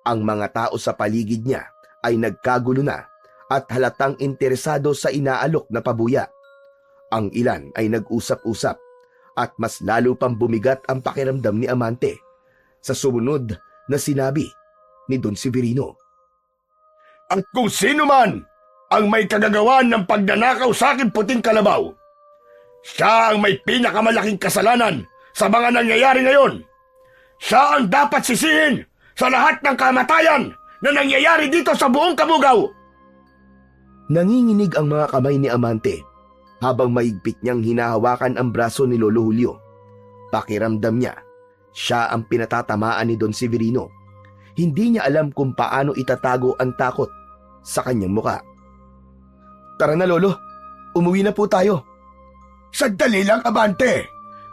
Ang mga tao sa paligid niya ay nagkagulo na at halatang interesado sa inaalok na pabuya. Ang ilan ay nag-usap-usap at mas lalo pang bumigat ang pakiramdam ni Amante sa sumunod na sinabi ni Don Severino. Ang kung sino man ang may kagagawan ng pagnanakaw sa aking puting kalabaw, siya ang may pinakamalaking kasalanan sa mga nangyayari ngayon. Siya ang dapat sisihin sa lahat ng kamatayan na nangyayari dito sa buong Kabugaw. Nanginginig ang mga kamay ni Amante habang maigpit niyang hinahawakan ang braso ni Lolo Julio. Pakiramdam niya, siya ang pinatatamaan ni Don Severino. Hindi niya alam kung paano itatago ang takot sa kanyang muka. Tara na, Lolo. Umuwi na po tayo. Sandali lang, Amante.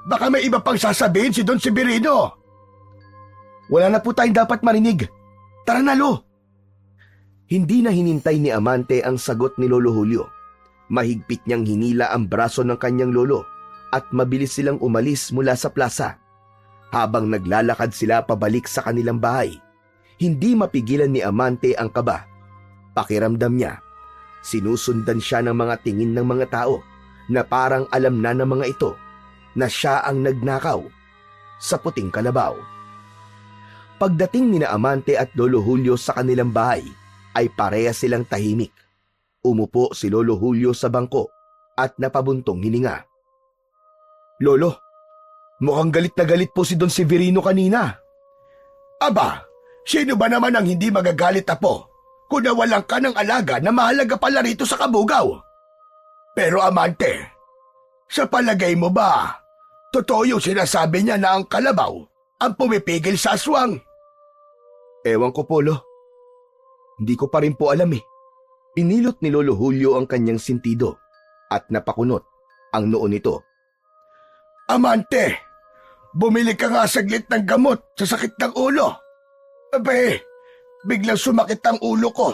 Baka may iba pang sasabihin si Don Severino. Wala na po tayong dapat marinig. Tara na, Lo. Hindi na hinintay ni Amante ang sagot ni Lolo Julio. Mahigpit niyang hinila ang braso ng kanyang lolo at mabilis silang umalis mula sa plaza. Habang naglalakad sila pabalik sa kanilang bahay, hindi mapigilan ni Amante ang kaba. Pakiramdam niya, sinusundan siya ng mga tingin ng mga tao na parang alam na ng mga ito na siya ang nagnakaw sa puting kalabaw. Pagdating ni na Amante at Lolo Julio sa kanilang bahay, ay pareha silang tahimik. Umupo si Lolo Julio sa bangko at napabuntong hininga. Lolo, mukhang galit na galit po si Don Severino kanina. Aba, sino ba naman ang hindi magagalit, Apo, kung nawalan ka ng alaga na mahalaga pala rito sa Kabugaw? Pero Amante, sa palagay mo ba, totoo yung sinasabi niya na ang kalabaw ang pumipigil sa aswang? Ewan ko po, Lo. Hindi ko pa rin po alam eh. Inilot ni Lolo Julio ang kanyang sintido at napakunot ang noo nito. Amante, bumili ka nga saglit ng gamot sa sakit ng ulo. Abe, biglang sumakit ang ulo ko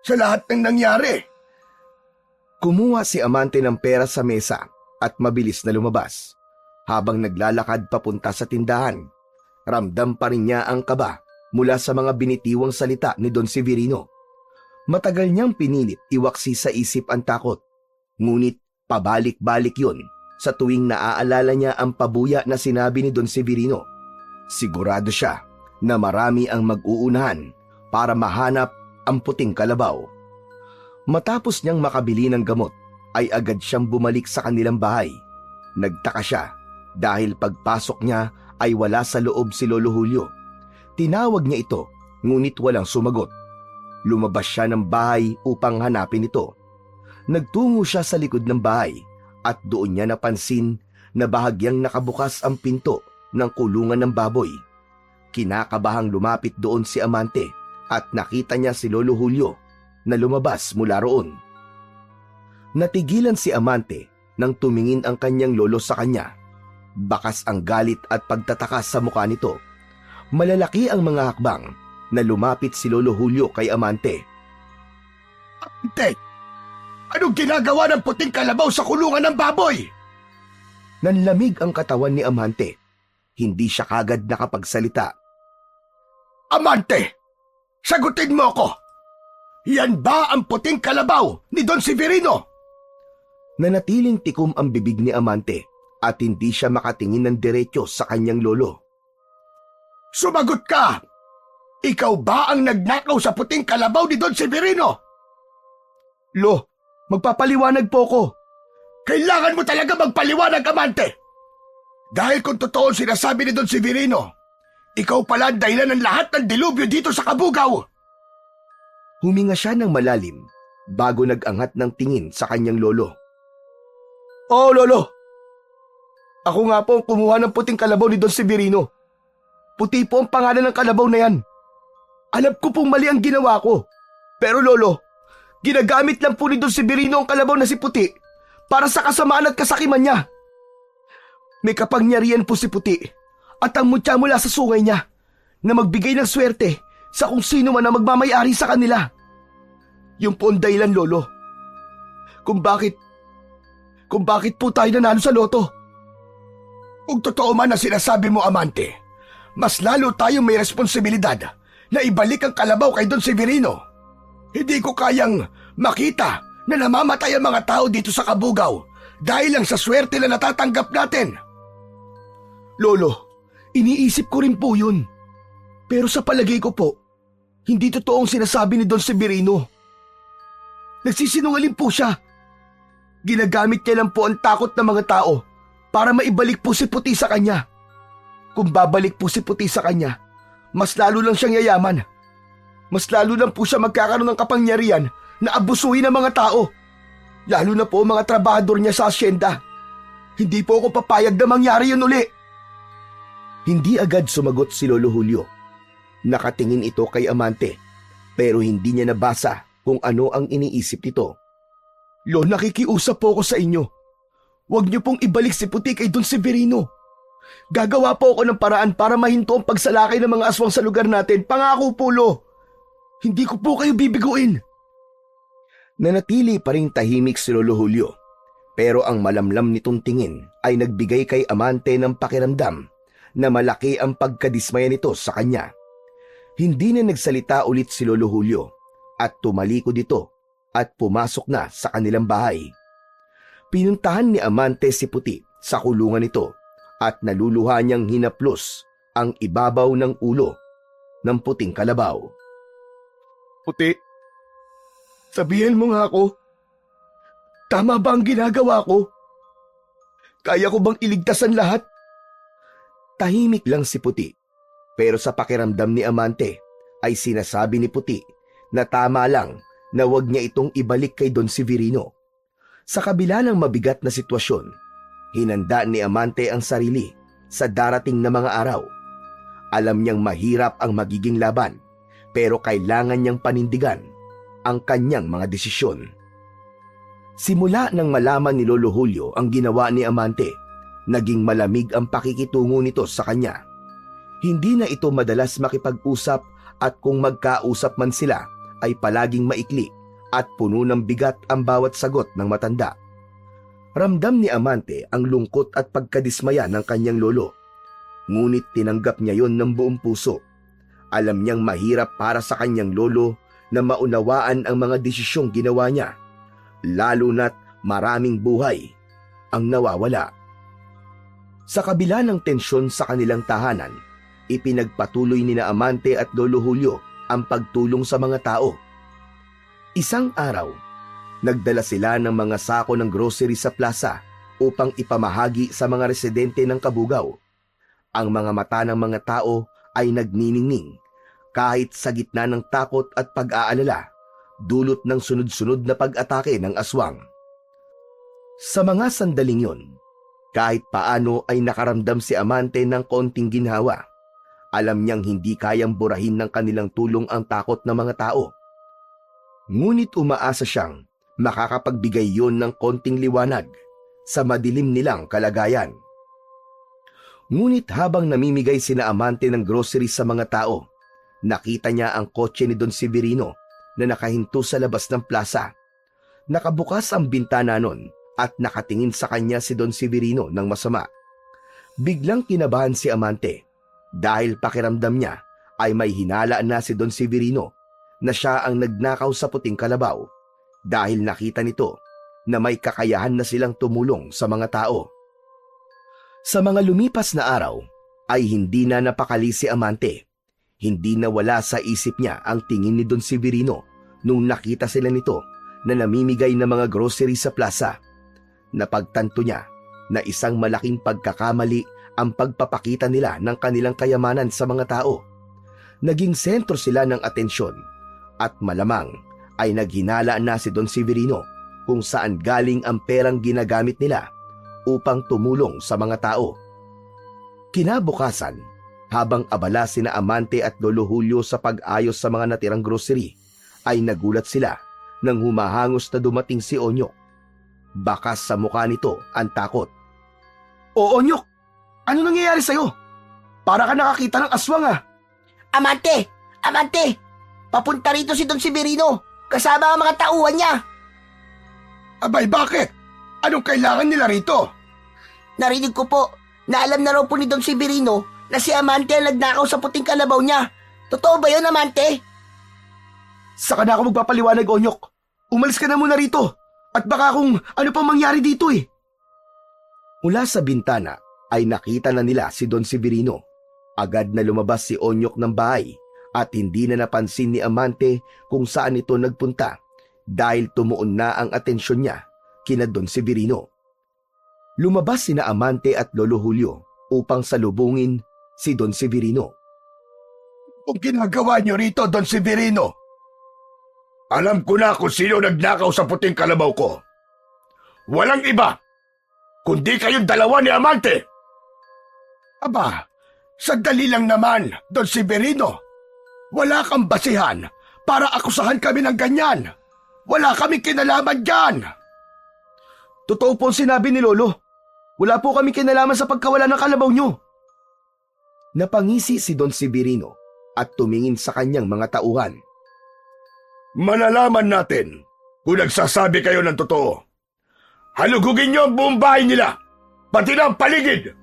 sa lahat ng nangyari. Kumuha si Amante ng pera sa mesa at mabilis na lumabas. Habang naglalakad papunta sa tindahan, ramdam pa rin niya ang kaba mula sa mga binitiwang salita ni Don Severino. Matagal niyang pinilit iwaksi sa isip ang takot, ngunit pabalik-balik yun sa tuwing naaalala niya ang pabuya na sinabi ni Don Severino. Sigurado siya na marami ang mag-uunahan para mahanap ang puting kalabaw. Matapos niyang makabili ng gamot, ay agad siyang bumalik sa kanilang bahay. Nagtaka siya dahil pagpasok niya ay wala sa loob si Lolo Julio. Tinawag niya ito ngunit walang sumagot. Lumabas siya ng bahay upang hanapin ito. Nagtungo siya sa likod ng bahay at doon niya napansin na bahagyang nakabukas ang pinto ng kulungan ng baboy. Kinakabahang lumapit doon si Amante at nakita niya si Lolo Julio na lumabas mula roon. Natigilan si Amante nang tumingin ang kanyang lolo sa kanya. Bakas ang galit at pagtataka sa mukha nito. Malalaki ang mga hakbang na lumapit si Lolo Julio kay Amante. Amante! Anong ginagawa ng puting kalabaw sa kulungan ng baboy? Nanlamig ang katawan ni Amante. Hindi siya kagad nakapagsalita. Amante! Sagutin mo ako! Yan ba ang puting kalabaw ni Don Severino? Nanatiling tikom ang bibig ni Amante at hindi siya makatingin ng diretso sa kanyang lolo. Sumagot ka! Ikaw ba ang nagnakaw sa puting kalabaw ni Don Severino? Lo, magpapaliwanag po ko. Kailangan mo talaga magpaliwanag, Amante! Dahil kung totoo ang sinasabi ni Don Severino, ikaw pala ang dahilan ng lahat ng dilubyo dito sa Kabugaw! Huminga siya ng malalim bago nag-angat ng tingin sa kanyang lolo. Oo, lolo! Ako nga po ang kumuha ng puting kalabaw ni Don Severino. Puti po ang pangalan ng kalabaw na yan. Alam ko pong mali ang ginawa ko. Pero lolo, ginagamit lang po ni Don Severino ang kalabaw na si Puti para sa kasamaan at kasakiman niya. May kapangyarihan po si Puti at ang mutya mula sa sungay niya na magbigay ng swerte sa kung sino man ang magmamayari sa kanila. Yung po ang dahilan, lolo. Kung bakit po tayo nanalo sa loto. Kung totoo man ang sinasabi mo, Amante, mas lalo tayong may responsibilidad na ibalik ang kalabaw kay Don Severino. Hindi ko kayang makita na namamatay ang mga tao dito sa Kabugaw dahil lang sa swerte na natatanggap natin. Lolo, iniisip ko rin po yun. Pero sa palagay ko po, hindi totoo ang sinasabi ni Don Severino. Nagsisinungaling po siya. Ginagamit niya lang po ang takot ng mga tao para maibalik po si Puti sa kanya. Kung babalik po si Puti sa kanya, mas lalo lang siyang yayaman. Mas lalo lang po siya magkakaroon ng kapangyarihan na abusuhin ang mga tao. Lalo na po ang mga trabahador niya sa asyenda. Hindi po ako papayag na mangyari yun uli. Hindi agad sumagot si Lolo Julio. Nakatingin ito kay Amante, pero hindi niya nabasa kung ano ang iniisip nito. Lo, nakikiusap po ako sa inyo. Huwag niyo pong ibalik si Puti kay Don Severino. Gagawa po ako ng paraan para mahinto ang pagsalakay ng mga aswang sa lugar natin. Pangako po, Lo. Hindi ko po kayo bibiguin. Nanatili pa ring tahimik si Lolo Julio. Pero ang malamlam nitong tingin ay nagbigay kay Amante ng pakiramdam na malaki ang pagkadismaya nito sa kanya. Hindi na nagsalita ulit si Lolo Julio at tumalikod ito at pumasok na sa kanilang bahay. Pinuntahan ni Amante si Puti sa kulungan nito at naluluha niyang hinaplos ang ibabaw ng ulo ng puting kalabaw. Puti, sabihin mo nga ako, tama ba ang ginagawa ko? Kaya ko bang iligtas ang lahat? Tahimik lang si Puti, pero sa pakiramdam ni Amante ay sinasabi ni Puti na tama lang na huwag niya itong ibalik kay Don Severino. Sa kabila ng mabigat na sitwasyon, hinanda ni Amante ang sarili sa darating na mga araw. Alam niyang mahirap ang magiging laban, pero kailangan niyang panindigan ang kanyang mga desisyon. Simula nang malaman ni Lolo Julio ang ginawa ni Amante, naging malamig ang pakikitungo nito sa kanya. Hindi na ito madalas makipag-usap at kung magkausap man sila ay palaging maikli at puno ng bigat ang bawat sagot ng matanda. Ramdam ni Amante ang lungkot at pagkadismaya ng kanyang lolo. Ngunit tinanggap niya yon ng buong puso. Alam niyang mahirap para sa kanyang lolo na maunawaan ang mga desisyong ginawa niya, lalo na't maraming buhay ang nawawala. Sa kabila ng tensyon sa kanilang tahanan, ipinagpatuloy ni na Amante at Lolo Julio ang pagtulong sa mga tao. Isang araw, nagdala sila ng mga sako ng grocery sa plaza upang ipamahagi sa mga residente ng Kabugaw. Ang mga mata ng mga tao ay nagniningning kahit sa gitna ng takot at pag-aalala dulot ng sunod-sunod na pag-atake ng aswang. Sa mga sandaling yon, kahit paano ay nakaramdam si Amante ng konting ginhawa. Alam niyang hindi kayang burahin ng kanilang tulong ang takot ng mga tao. Ngunit umaasa siyang makakapagbigay yon ng konting liwanag sa madilim nilang kalagayan. Ngunit habang namimigay sina Amante ng groceries sa mga tao, nakita niya ang kotse ni Don Severino na nakahinto sa labas ng plaza. Nakabukas ang bintana nun at nakatingin sa kanya si Don Severino ng masama. Biglang kinabahan si Amante dahil pakiramdam niya ay may hinala na si Don Severino na siya ang nagnakaw sa puting kalabaw dahil nakita nito na may kakayahan na silang tumulong sa mga tao. Sa mga lumipas na araw ay hindi na napakali si Amante. Hindi na wala sa isip niya ang tingin ni Don Severino nung nakita sila nito na namimigay ng mga grocery sa plaza. Napagtanto niya na isang malaking pagkakamali ang pagpapakita nila ng kanilang kayamanan sa mga tao. Naging sentro sila ng atensyon at malamang ay naghinala na si Don Severino kung saan galing ang perang ginagamit nila upang tumulong sa mga tao. Kinabukasan, habang abala sina Amante at Lolo Julio sa pag-ayos sa mga natirang grocery, ay nagulat sila nang humahangos na dumating si Onyok. Bakas sa mukha nito ang takot. "O Onyok, ano nangyayari sa'yo? Para ka nakakita ng aswang ah." Amante! Amante! Papunta rito si Don Severino, kasama ang mga tauhan niya. Abay, bakit? Anong kailangan nila rito? Narinig ko po na alam na raw po ni Don Severino na si Amante ang nagnakaw sa puting kalabaw niya. Totoo ba yun, Amante? Saka na ako magpapaliwanag, Onyok. Umalis ka na muna rito. At baka kung ano pang mangyari dito eh. Mula sa bintana ay nakita na nila si Don Severino. Agad na lumabas si Onyok ng bahay at hindi na napansin ni Amante kung saan ito nagpunta dahil tumuon na ang atensyon niya kina Don Severino. Lumabas sina Amante at Lolo Julio upang salubungin si Don Severino. Kung ginagawa niyo rito, Don Severino? Alam ko na kung sino nagnakaw sa puting kalabaw ko. Walang iba, kundi kayong dalawa ni Amante. Aba, sandali lang naman, Don Severino. Wala kang basihan para akusahan kami ng ganyan. Wala kaming kinalaman dyan. Totoo po ang sinabi ni Lolo. Wala po kami kinalaman sa pagkawala ng kalabaw nyo. Napangisi si Don Severino at tumingin sa kanyang mga tauhan. Malalaman natin kung nagsasabi kayo ng totoo. Halugugin niyo ang buong bahay nila, pati na ang paligid.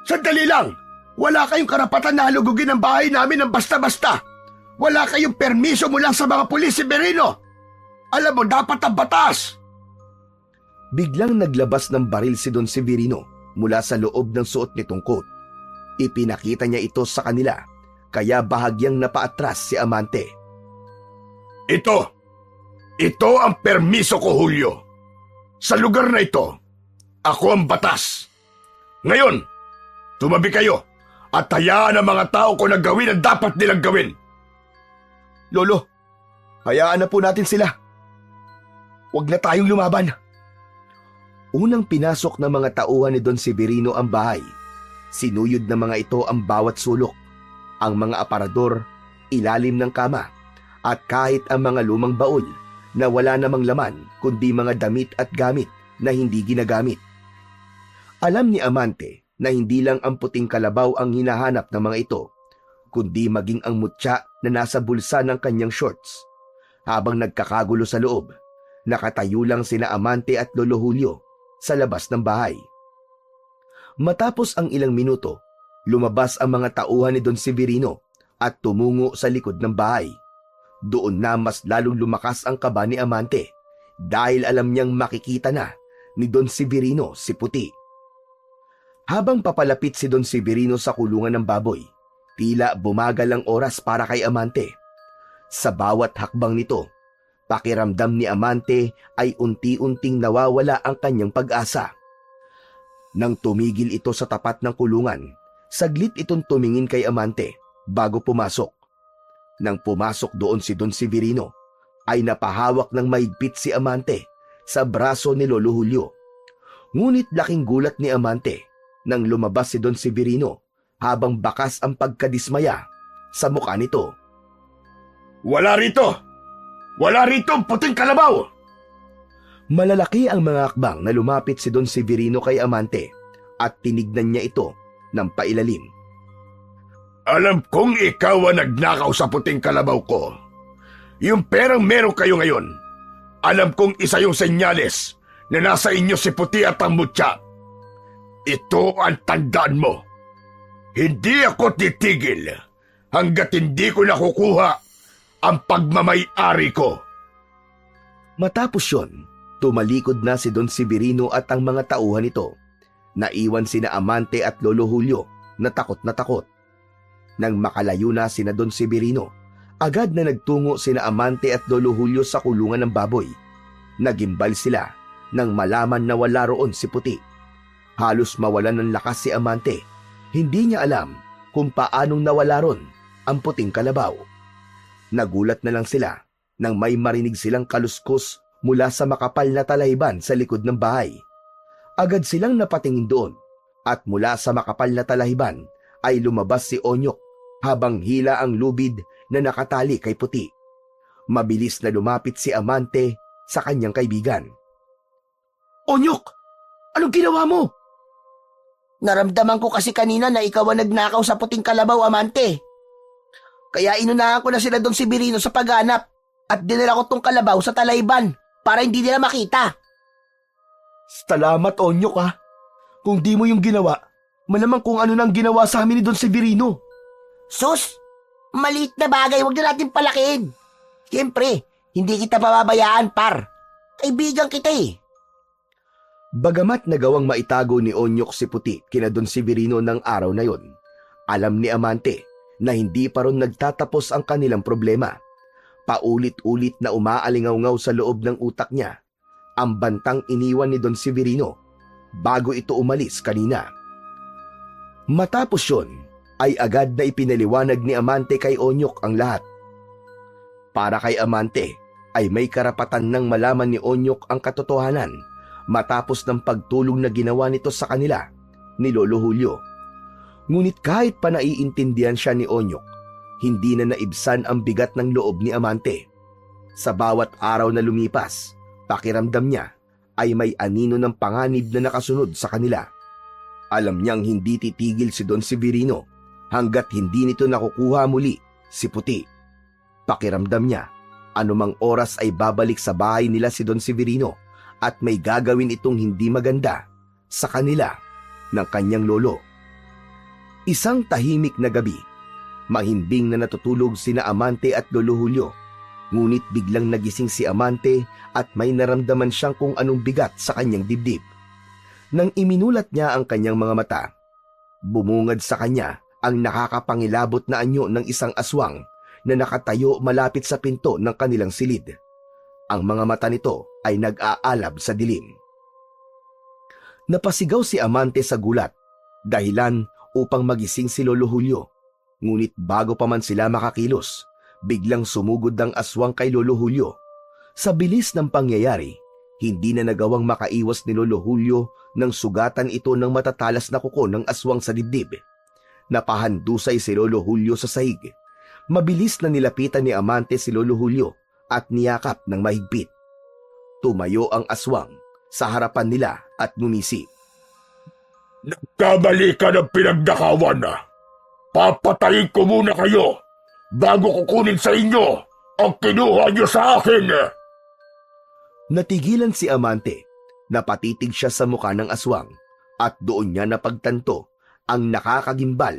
Sandali lang, wala kayong karapatan na halugugin ang bahay namin ng basta-basta. Wala kayong permiso mula sa mga pulis, Severino. Alam mo, dapat ang batas. Biglang naglabas ng baril si Don Severino mula sa loob ng suot nitong coat. Ipinakita niya ito sa kanila, kaya bahagyang napaatras si Amante. Ito ang permiso ko, Julio. Sa lugar na ito, ako ang batas. Ngayon, tumabi kayo at hayaan ang mga tao ko na gawin ang dapat nilang gawin. Lolo, hayaan na po natin sila. Huwag na tayong lumaban. Unang pinasok ng mga tauhan ni Don Severino ang bahay. Sinuyod ng mga ito ang bawat sulok, ang mga aparador, ilalim ng kama, at kahit ang mga lumang baul na wala namang laman kundi mga damit at gamit na hindi ginagamit. Alam ni Amante na hindi lang ang puting kalabaw ang hinahanap ng mga ito, kundi maging ang mutya na nasa bulsa ng kanyang shorts. Habang nagkakagulo sa loob, nakatayo lang sina Amante at Lolo Julio sa labas ng bahay. Matapos ang ilang minuto, lumabas ang mga tauhan ni Don Severino at tumungo sa likod ng bahay. Doon na mas lalong lumakas ang kaba ni Amante dahil alam niyang makikita na ni Don Severino si Puti. Habang papalapit si Don Severino sa kulungan ng baboy, tila bumagal ang oras para kay Amante. Sa bawat hakbang nito, Pakiramdam ni Amante ay unti-unting nawawala ang kanyang pag-asa. Nang tumigil ito sa tapat ng kulungan, saglit itong tumingin kay Amante bago pumasok. Nang pumasok doon si Don Severino, ay napahawak ng mahigpit si Amante sa braso ni Lolo Julio. Ngunit laking gulat ni Amante nang lumabas si Don Severino habang bakas ang pagkadismaya sa mukha nito. Wala rito! Wala rito ang puting kalabaw! Malalaki ang mga akbang na lumapit si Don Severino kay Amante at tinignan niya ito ng pailalim. Alam kong ikaw ang nagnakaw sa puting kalabaw ko. Yung perang meron kayo ngayon, alam kong isa yung senyales na nasa inyo si Puti at ang Mutya. Ito ang tandaan mo. Hindi ako titigil hanggat hindi ko nakukuha ang pagmamay-ari ko. Matapos yon, tumalikod na si Don Severino at ang mga tauhan nito. Naiwan sina Amante at Lolo Julio na takot na takot. Nang makalayo na sina Don Severino, agad na nagtungo sina Amante at Lolo Julio sa kulungan ng baboy. Nagimbal sila nang malaman na wala roon si Puti. Halos mawalan ng lakas si Amante. Hindi niya alam kung paanong nawala ron ang puting kalabaw. Nagulat na lang sila nang may marinig silang kaluskos mula sa makapal na talayban sa likod ng bahay. Agad silang napatingin doon at mula sa makapal na talayban ay lumabas si Onyok habang hila ang lubid na nakatali kay Puti. Mabilis na lumapit si Amante sa kanyang kaibigan. Onyok! Anong ginawa mo? Naramdaman ko kasi kanina na ikaw ang nagnakaw sa puting kalabaw, Amante. Kaya inunahan ko na sila Don Severino sa paghanap at dinala ko tong kalabaw sa talayban para hindi nila makita. Salamat, Onyok ha. Kung di mo yung ginawa, malamang kung ano nang ginawa sa amin ni Don Severino. Sus! Maliit na bagay, huwag na natin palakihin. Siyempre, hindi kita pababayaan, par. Kaibigan kita eh. Bagamat nagawang maitago ni Onyok si Puti kina Don Severino ng araw na yon, alam ni Amante na hindi pa ron nagtatapos ang kanilang problema. Paulit-ulit na umaalingaw-ngaw sa loob ng utak niya ang bantang iniwan ni Don Severino bago ito umalis kanina. Matapos yon, ay agad na ipinaliwanag ni Amante kay Onyok ang lahat. Para kay Amante ay may karapatan ng malaman ni Onyok ang katotohanan matapos ng pagtulong na ginawa nito sa kanila ni Lolo Julio. Ngunit kahit pa naiintindihan siya ni Onyok, hindi na naibsan ang bigat ng loob ni Amante. Sa bawat araw na lumipas, pakiramdam niya ay may anino ng panganib na nakasunod sa kanila. Alam niyang hindi titigil si Don Severino hanggat hindi nito nakukuha muli si Puti. Pakiramdam niya, anumang oras ay babalik sa bahay nila si Don Severino at may gagawin itong hindi maganda sa kanila ng kanyang lolo. Isang tahimik na gabi, mahimbing na natutulog sina Amante at Lolo Julio. Ngunit biglang nagising si Amante at may naramdaman siyang kung anong bigat sa kanyang dibdib. Nang iminulat niya ang kanyang mga mata, bumungad sa kanya ang nakakapangilabot na anyo ng isang aswang na nakatayo malapit sa pinto ng kanilang silid. Ang mga mata nito ay nag-aalab sa dilim. Napasigaw si Amante sa gulat, dahilan upang magising si Lolo Julio. Ngunit bago pa man sila makakilos, biglang sumugod ang aswang kay Lolo Julio. Sa bilis ng pangyayari, hindi na nagawang makaiwas ni Lolo Julio nang sugatan ito ng matatalas na kuko ng aswang sa dibdib. Napahandusay si Lolo Julio sa sahig. Mabilis na nilapitan ni Amante si Lolo Julio at niyakap ng mahigpit. Tumayo ang aswang sa harapan nila at ngumisi. Nagkamali ka ng pinagdakawan na. Papatayin ko muna kayo bago kukunin sa inyo ang kinuha niyo sa akin. Natigilan si Amante. Napatitig siya sa mukha ng aswang at doon niya napagtanto ang nakakagimbal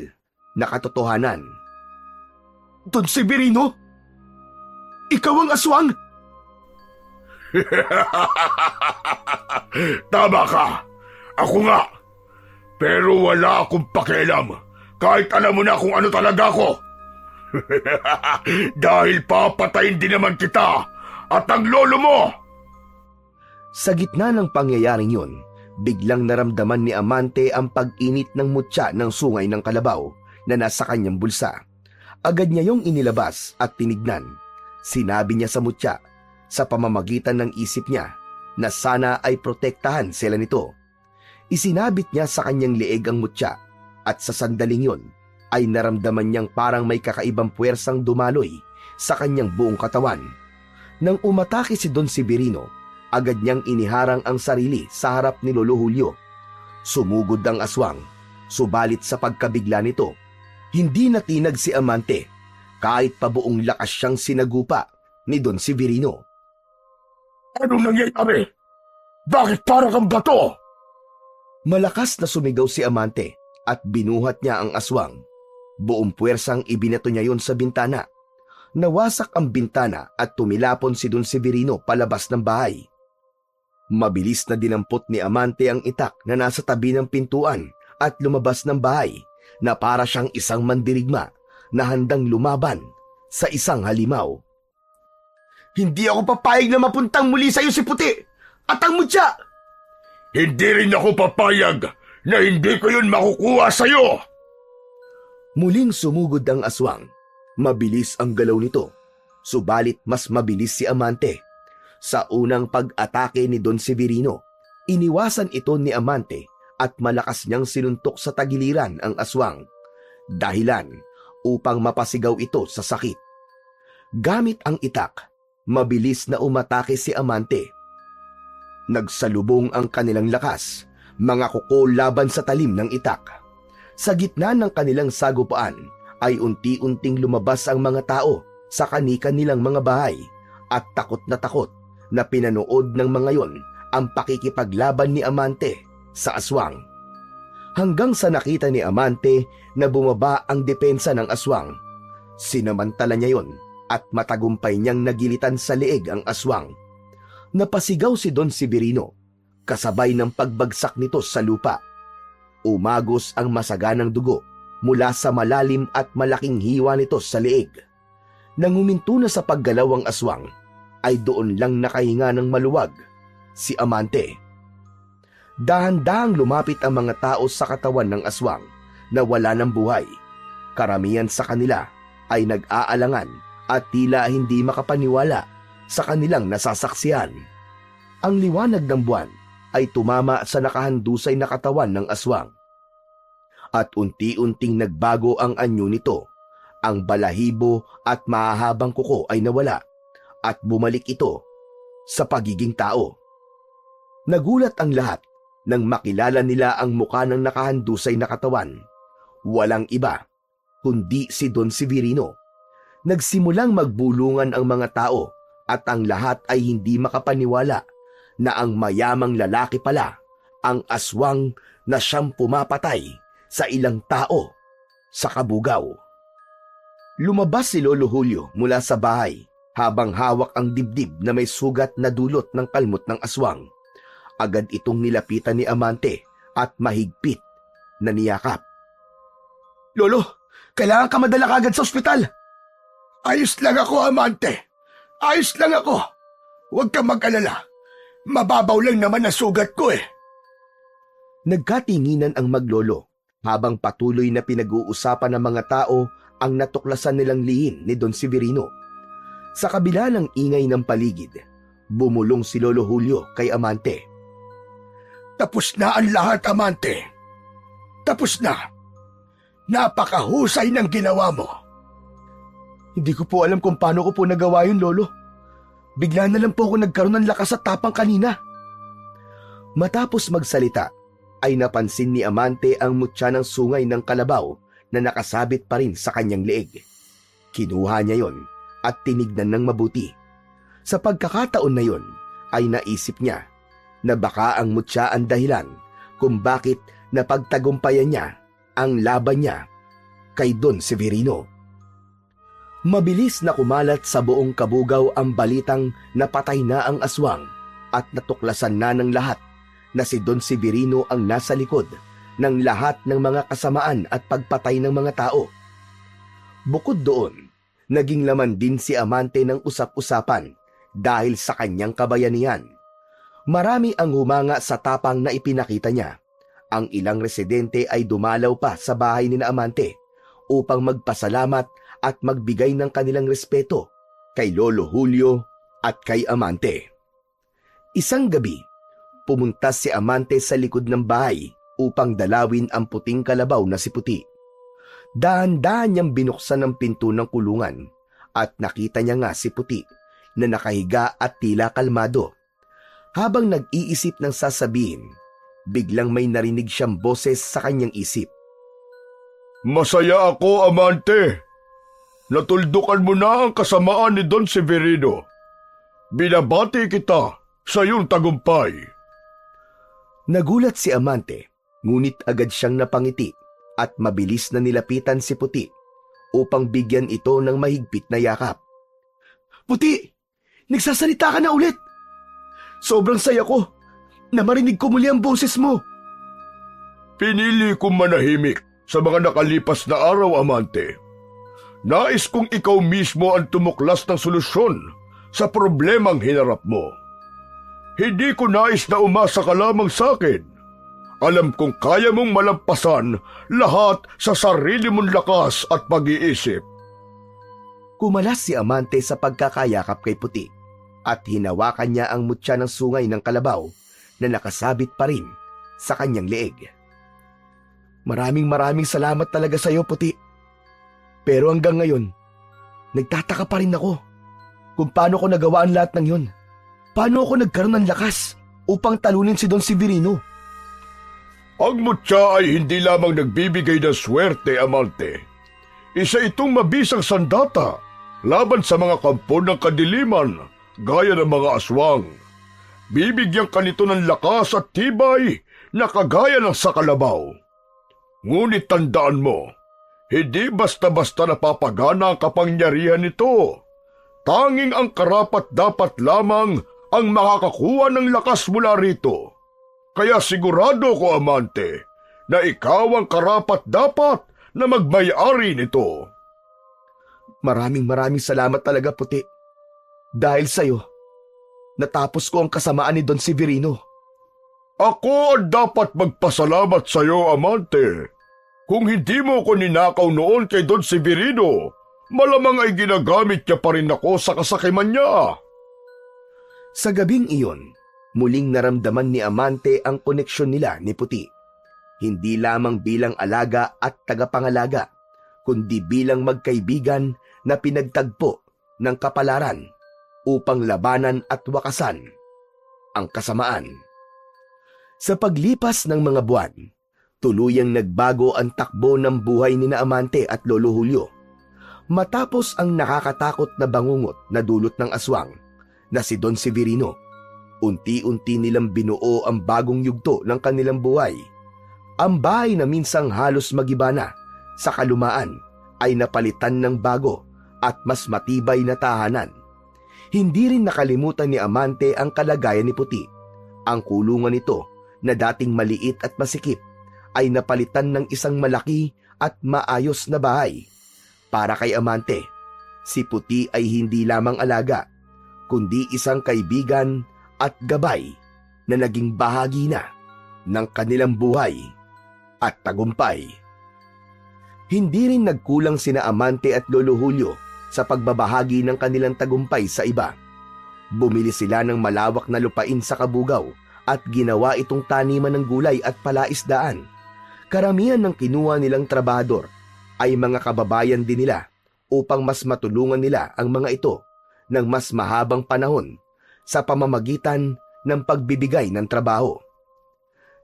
na katotohanan. Don Severino? Ikaw ang aswang? Tama ka. Ako nga. Pero wala akong pakialam kahit alam mo na kung ano talaga ako. Dahil papatayin din naman kita at ang lolo mo! Sa gitna ng pangyayaring yun, biglang naramdaman ni Amante ang pag-init ng mutya ng sungay ng kalabaw na nasa kanyang bulsa. Agad niya yung inilabas at tinignan. Sinabi niya sa mutya, sa pamamagitan ng isip niya, na sana ay protektahan sila nito. Isinabit niya sa kanyang leeg ang mutya at sa sandaling yun ay naramdaman niyang parang may kakaibang puwersang dumaloy sa kanyang buong katawan. Nang umatake si Don Severino, agad niyang iniharang ang sarili sa harap ni Lolo Julio. Sumugod ang aswang, subalit sa pagkabigla nito, hindi natinag si Amante kahit pa buong lakas siyang sinagupa ni Don Severino. Anong nangyayari? Bakit para kang bato? Malakas na sumigaw si Amante at binuhat niya ang aswang. Buong puwersang ibinato niya yon sa bintana. Nawasak ang bintana at tumilapon si Don Severino palabas ng bahay. Mabilis na dinampot ni Amante ang itak na nasa tabi ng pintuan at lumabas ng bahay na para siyang isang mandirigma na handang lumaban sa isang halimaw. Hindi ako papayag na mapuntang muli sa iyo si Puti at ang mutya! Hindi rin ako papayag na hindi ko yun makukuha sa iyo! Muling sumugod ang aswang. Mabilis ang galaw nito, subalit mas mabilis si Amante. Sa unang pag-atake ni Don Severino, iniwasan ito ni Amante at malakas niyang sinuntok sa tagiliran ang aswang. Dahilan upang mapasigaw ito sa sakit. Gamit ang itak, mabilis na umatake si Amante. Nagsalubong ang kanilang lakas, mga kuko laban sa talim ng itak. Sa gitna ng kanilang sagupaan ay unti-unting lumabas ang mga tao sa kani-kanilang mga bahay at takot na pinanood ng mga yon ang pakikipaglaban ni Amante sa aswang. Hanggang sa nakita ni Amante na bumaba ang depensa ng aswang, sinamantala niya yon at matagumpay niyang nagilitan sa leeg ang aswang. Napasigaw si Don Severino, kasabay ng pagbagsak nito sa lupa. Umagos ang masaganang dugo mula sa malalim at malaking hiwa nito sa leeg. Nang huminto na sa paggalaw ang aswang, ay doon lang nakahinga ng maluwag si Amante. Dahan-dahang lumapit ang mga tao sa katawan ng aswang na wala ng buhay. Karamihan sa kanila ay nag-aalangan at tila hindi makapaniwala sa kanilang nasasaksihan. Ang liwanag ng buwan ay tumama sa nakahandusay na katawan ng aswang. At unti-unting nagbago ang anyo nito. Ang balahibo at mahahabang kuko ay nawala at bumalik ito sa pagiging tao. Nagulat ang lahat nang makilala nila ang mukha ng nakahandusay na katawan. Walang iba kundi si Don Severino. Nagsimulang magbulungan ang mga tao at ang lahat ay hindi makapaniwala na ang mayamang lalaki pala ang aswang na siyang pumapatay sa ilang tao sa Kabugaw. Lumabas si Lolo Julio mula sa bahay habang hawak ang dibdib na may sugat na dulot ng kalmot ng aswang. Agad itong nilapitan ni Amante at mahigpit na niyakap. Lolo, kailangan ka madala kagad sa ospital. Ayos lang ako, Amante. Ayos lang ako. Huwag kang mag-alala. Mababaw lang naman ang sugat ko eh. Nagkatinginan ang maglolo habang patuloy na pinag-uusapan ng mga tao ang natuklasan nilang lihim ni Don Severino. Sa kabila ng ingay ng paligid, bumulong si Lolo Julio kay Amante. Tapos na ang lahat, Amante. Tapos na. Napakahusay ng ginawa mo. Hindi ko po alam kung paano ko po nagawa yun, Lolo. Bigla na lang po ako nagkaroon ng lakas at tapang kanina. Matapos magsalita, ay napansin ni Amante ang mutya ng sungay ng kalabaw na nakasabit pa rin sa kanyang leeg. Kinuha niya yon at tinignan ng mabuti. Sa pagkakataon na yon, ay naisip niya na baka ang mutya ang dahilan kung bakit napagtagumpayan niya ang laban niya kay Don Severino. Mabilis na kumalat sa buong Kabugaw ang balitang napatay na ang aswang at natuklasan na ng lahat na si Don Severino ang nasa likod ng lahat ng mga kasamaan at pagpatay ng mga tao. Bukod doon, naging laman din si Amante ng usap-usapan dahil sa kanyang kabayanihan. Marami ang humanga sa tapang na ipinakita niya. Ang ilang residente ay dumalaw pa sa bahay ni na Amante upang magpasalamat at magbigay ng kanilang respeto kay Lolo Julio at kay Amante. Isang gabi, pumunta si Amante sa likod ng bahay upang dalawin ang puting kalabaw na si Puti. Dahan-dahan niyang binuksan ang pinto ng kulungan at nakita niya nga si Puti na nakahiga at tila kalmado. Habang nag-iisip ng sasabihin, biglang may narinig siyang boses sa kanyang isip. Masaya ako, Amante. Natuldukan mo na ang kasamaan ni Don Severino. Binabati kita sa iyong tagumpay. Nagulat si Amante, ngunit agad siyang napangiti at mabilis na nilapitan si Puti upang bigyan ito ng mahigpit na yakap. Puti, nagsasalita ka na ulit. Sobrang saya ko na marinig ko muli ang boses mo. Pinili kong manahimik sa mga nakalipas na araw, Amante. Nais kong ikaw mismo ang tumuklas ng solusyon sa problemang hinarap mo. Hindi ko nais na umasa ka lamang sa akin. Alam kong kaya mong malampasan lahat sa sarili mong lakas at pag-iisip. Kumalas si Amante sa pagkakayakap kay Puti at hinawakan niya ang mutya ng sungay ng kalabaw na nakasabit pa rin sa kanyang leeg. Maraming salamat talaga sa iyo, Puti. Pero hanggang ngayon, nagtataka pa rin ako kung paano ko nagawa ang lahat ng yun. Paano ako nagkaroon ng lakas upang talunin si Don Severino? Ang mutya ay hindi lamang nagbibigay ng swerte, Amante. Isa itong mabisang sandata laban sa mga kampo ng kadiliman gaya ng mga aswang. Bibigyan ka nito ng lakas at tibay na kagaya ng sa kalabaw. Ngunit tandaan mo, hindi basta-basta napapagana ang kapangyarihan nito. Tanging ang karapat-dapat lamang ang makakakuha ng lakas mula rito. Kaya sigurado ko, Amante, na ikaw ang karapat-dapat na magmay-ari nito. Maraming salamat talaga, Puti. Dahil sa'yo, natapos ko ang kasamaan ni Don Severino. Ako ang dapat magpasalamat sa iyo, Amante. Kung hindi mo ko ninakaw noon kay Don Severino, malamang ay ginagamit niya pa rin ako sa kasakiman niya. Sa gabing iyon, muling naramdaman ni Amante ang koneksyon nila ni Puti. Hindi lamang bilang alaga at tagapangalaga, kundi bilang magkaibigan na pinagtagpo ng kapalaran upang labanan at wakasan ang kasamaan. Sa paglipas ng mga buwan, tuluyang nagbago ang takbo ng buhay ni na Amante at Lolo Julio. Matapos ang nakakatakot na bangungot na dulot ng aswang na si Don Severino, unti-unti nilang binuo ang bagong yugto ng kanilang buhay. Ang bahay na minsang halos mag-iba na sa kalumaan ay napalitan ng bago at mas matibay na tahanan. Hindi rin nakalimutan ni Amante ang kalagayan ni Puti. Ang kulungan nito na dating maliit at masikip ay napalitan ng isang malaki at maayos na bahay. Para kay Amante, si Puti ay hindi lamang alaga, kundi isang kaibigan at gabay na naging bahagi na ng kanilang buhay at tagumpay. Hindi rin nagkulang sina Amante at Lolo Julio sa pagbabahagi ng kanilang tagumpay sa iba. Bumili sila ng malawak na lupain sa Kabugao at ginawa itong taniman ng gulay at palaisdaan. Karamihan ng kinuha nilang trabahador ay mga kababayan din nila upang mas matulungan nila ang mga ito ng mas mahabang panahon sa pamamagitan ng pagbibigay ng trabaho.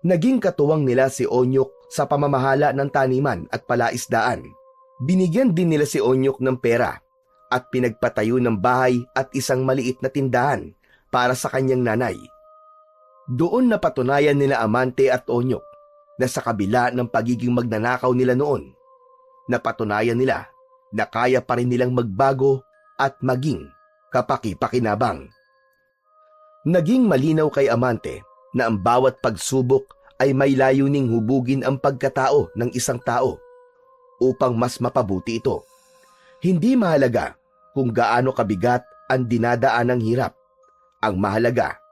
Naging katuwang nila si Onyok sa pamamahala ng taniman at palaisdaan. Binigyan din nila si Onyok ng pera at pinagpatayo ng bahay at isang maliit na tindahan para sa kanyang nanay. Doon napatunayan nila Amante at Onyok na sa kabila ng pagiging magnanakaw nila noon, napatunayan nila na kaya pa rin nilang magbago at maging kapaki-pakinabang. Naging malinaw kay Amante na ang bawat pagsubok ay may layuning hubugin ang pagkatao ng isang tao upang mas mapabuti ito. Hindi mahalaga kung gaano kabigat ang dinadaan ng hirap Ang mahalaga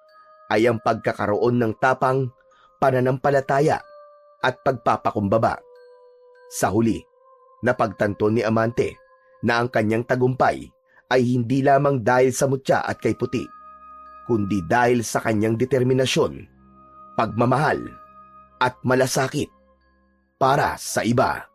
ay ang pagkakaroon ng tapang, pananampalataya at pagpapakumbaba. Sa huli, napagtanto ni Amante na ang kanyang tagumpay ay hindi lamang dahil sa mutya at kay puti, kundi dahil sa kanyang determinasyon, pagmamahal at malasakit para sa iba.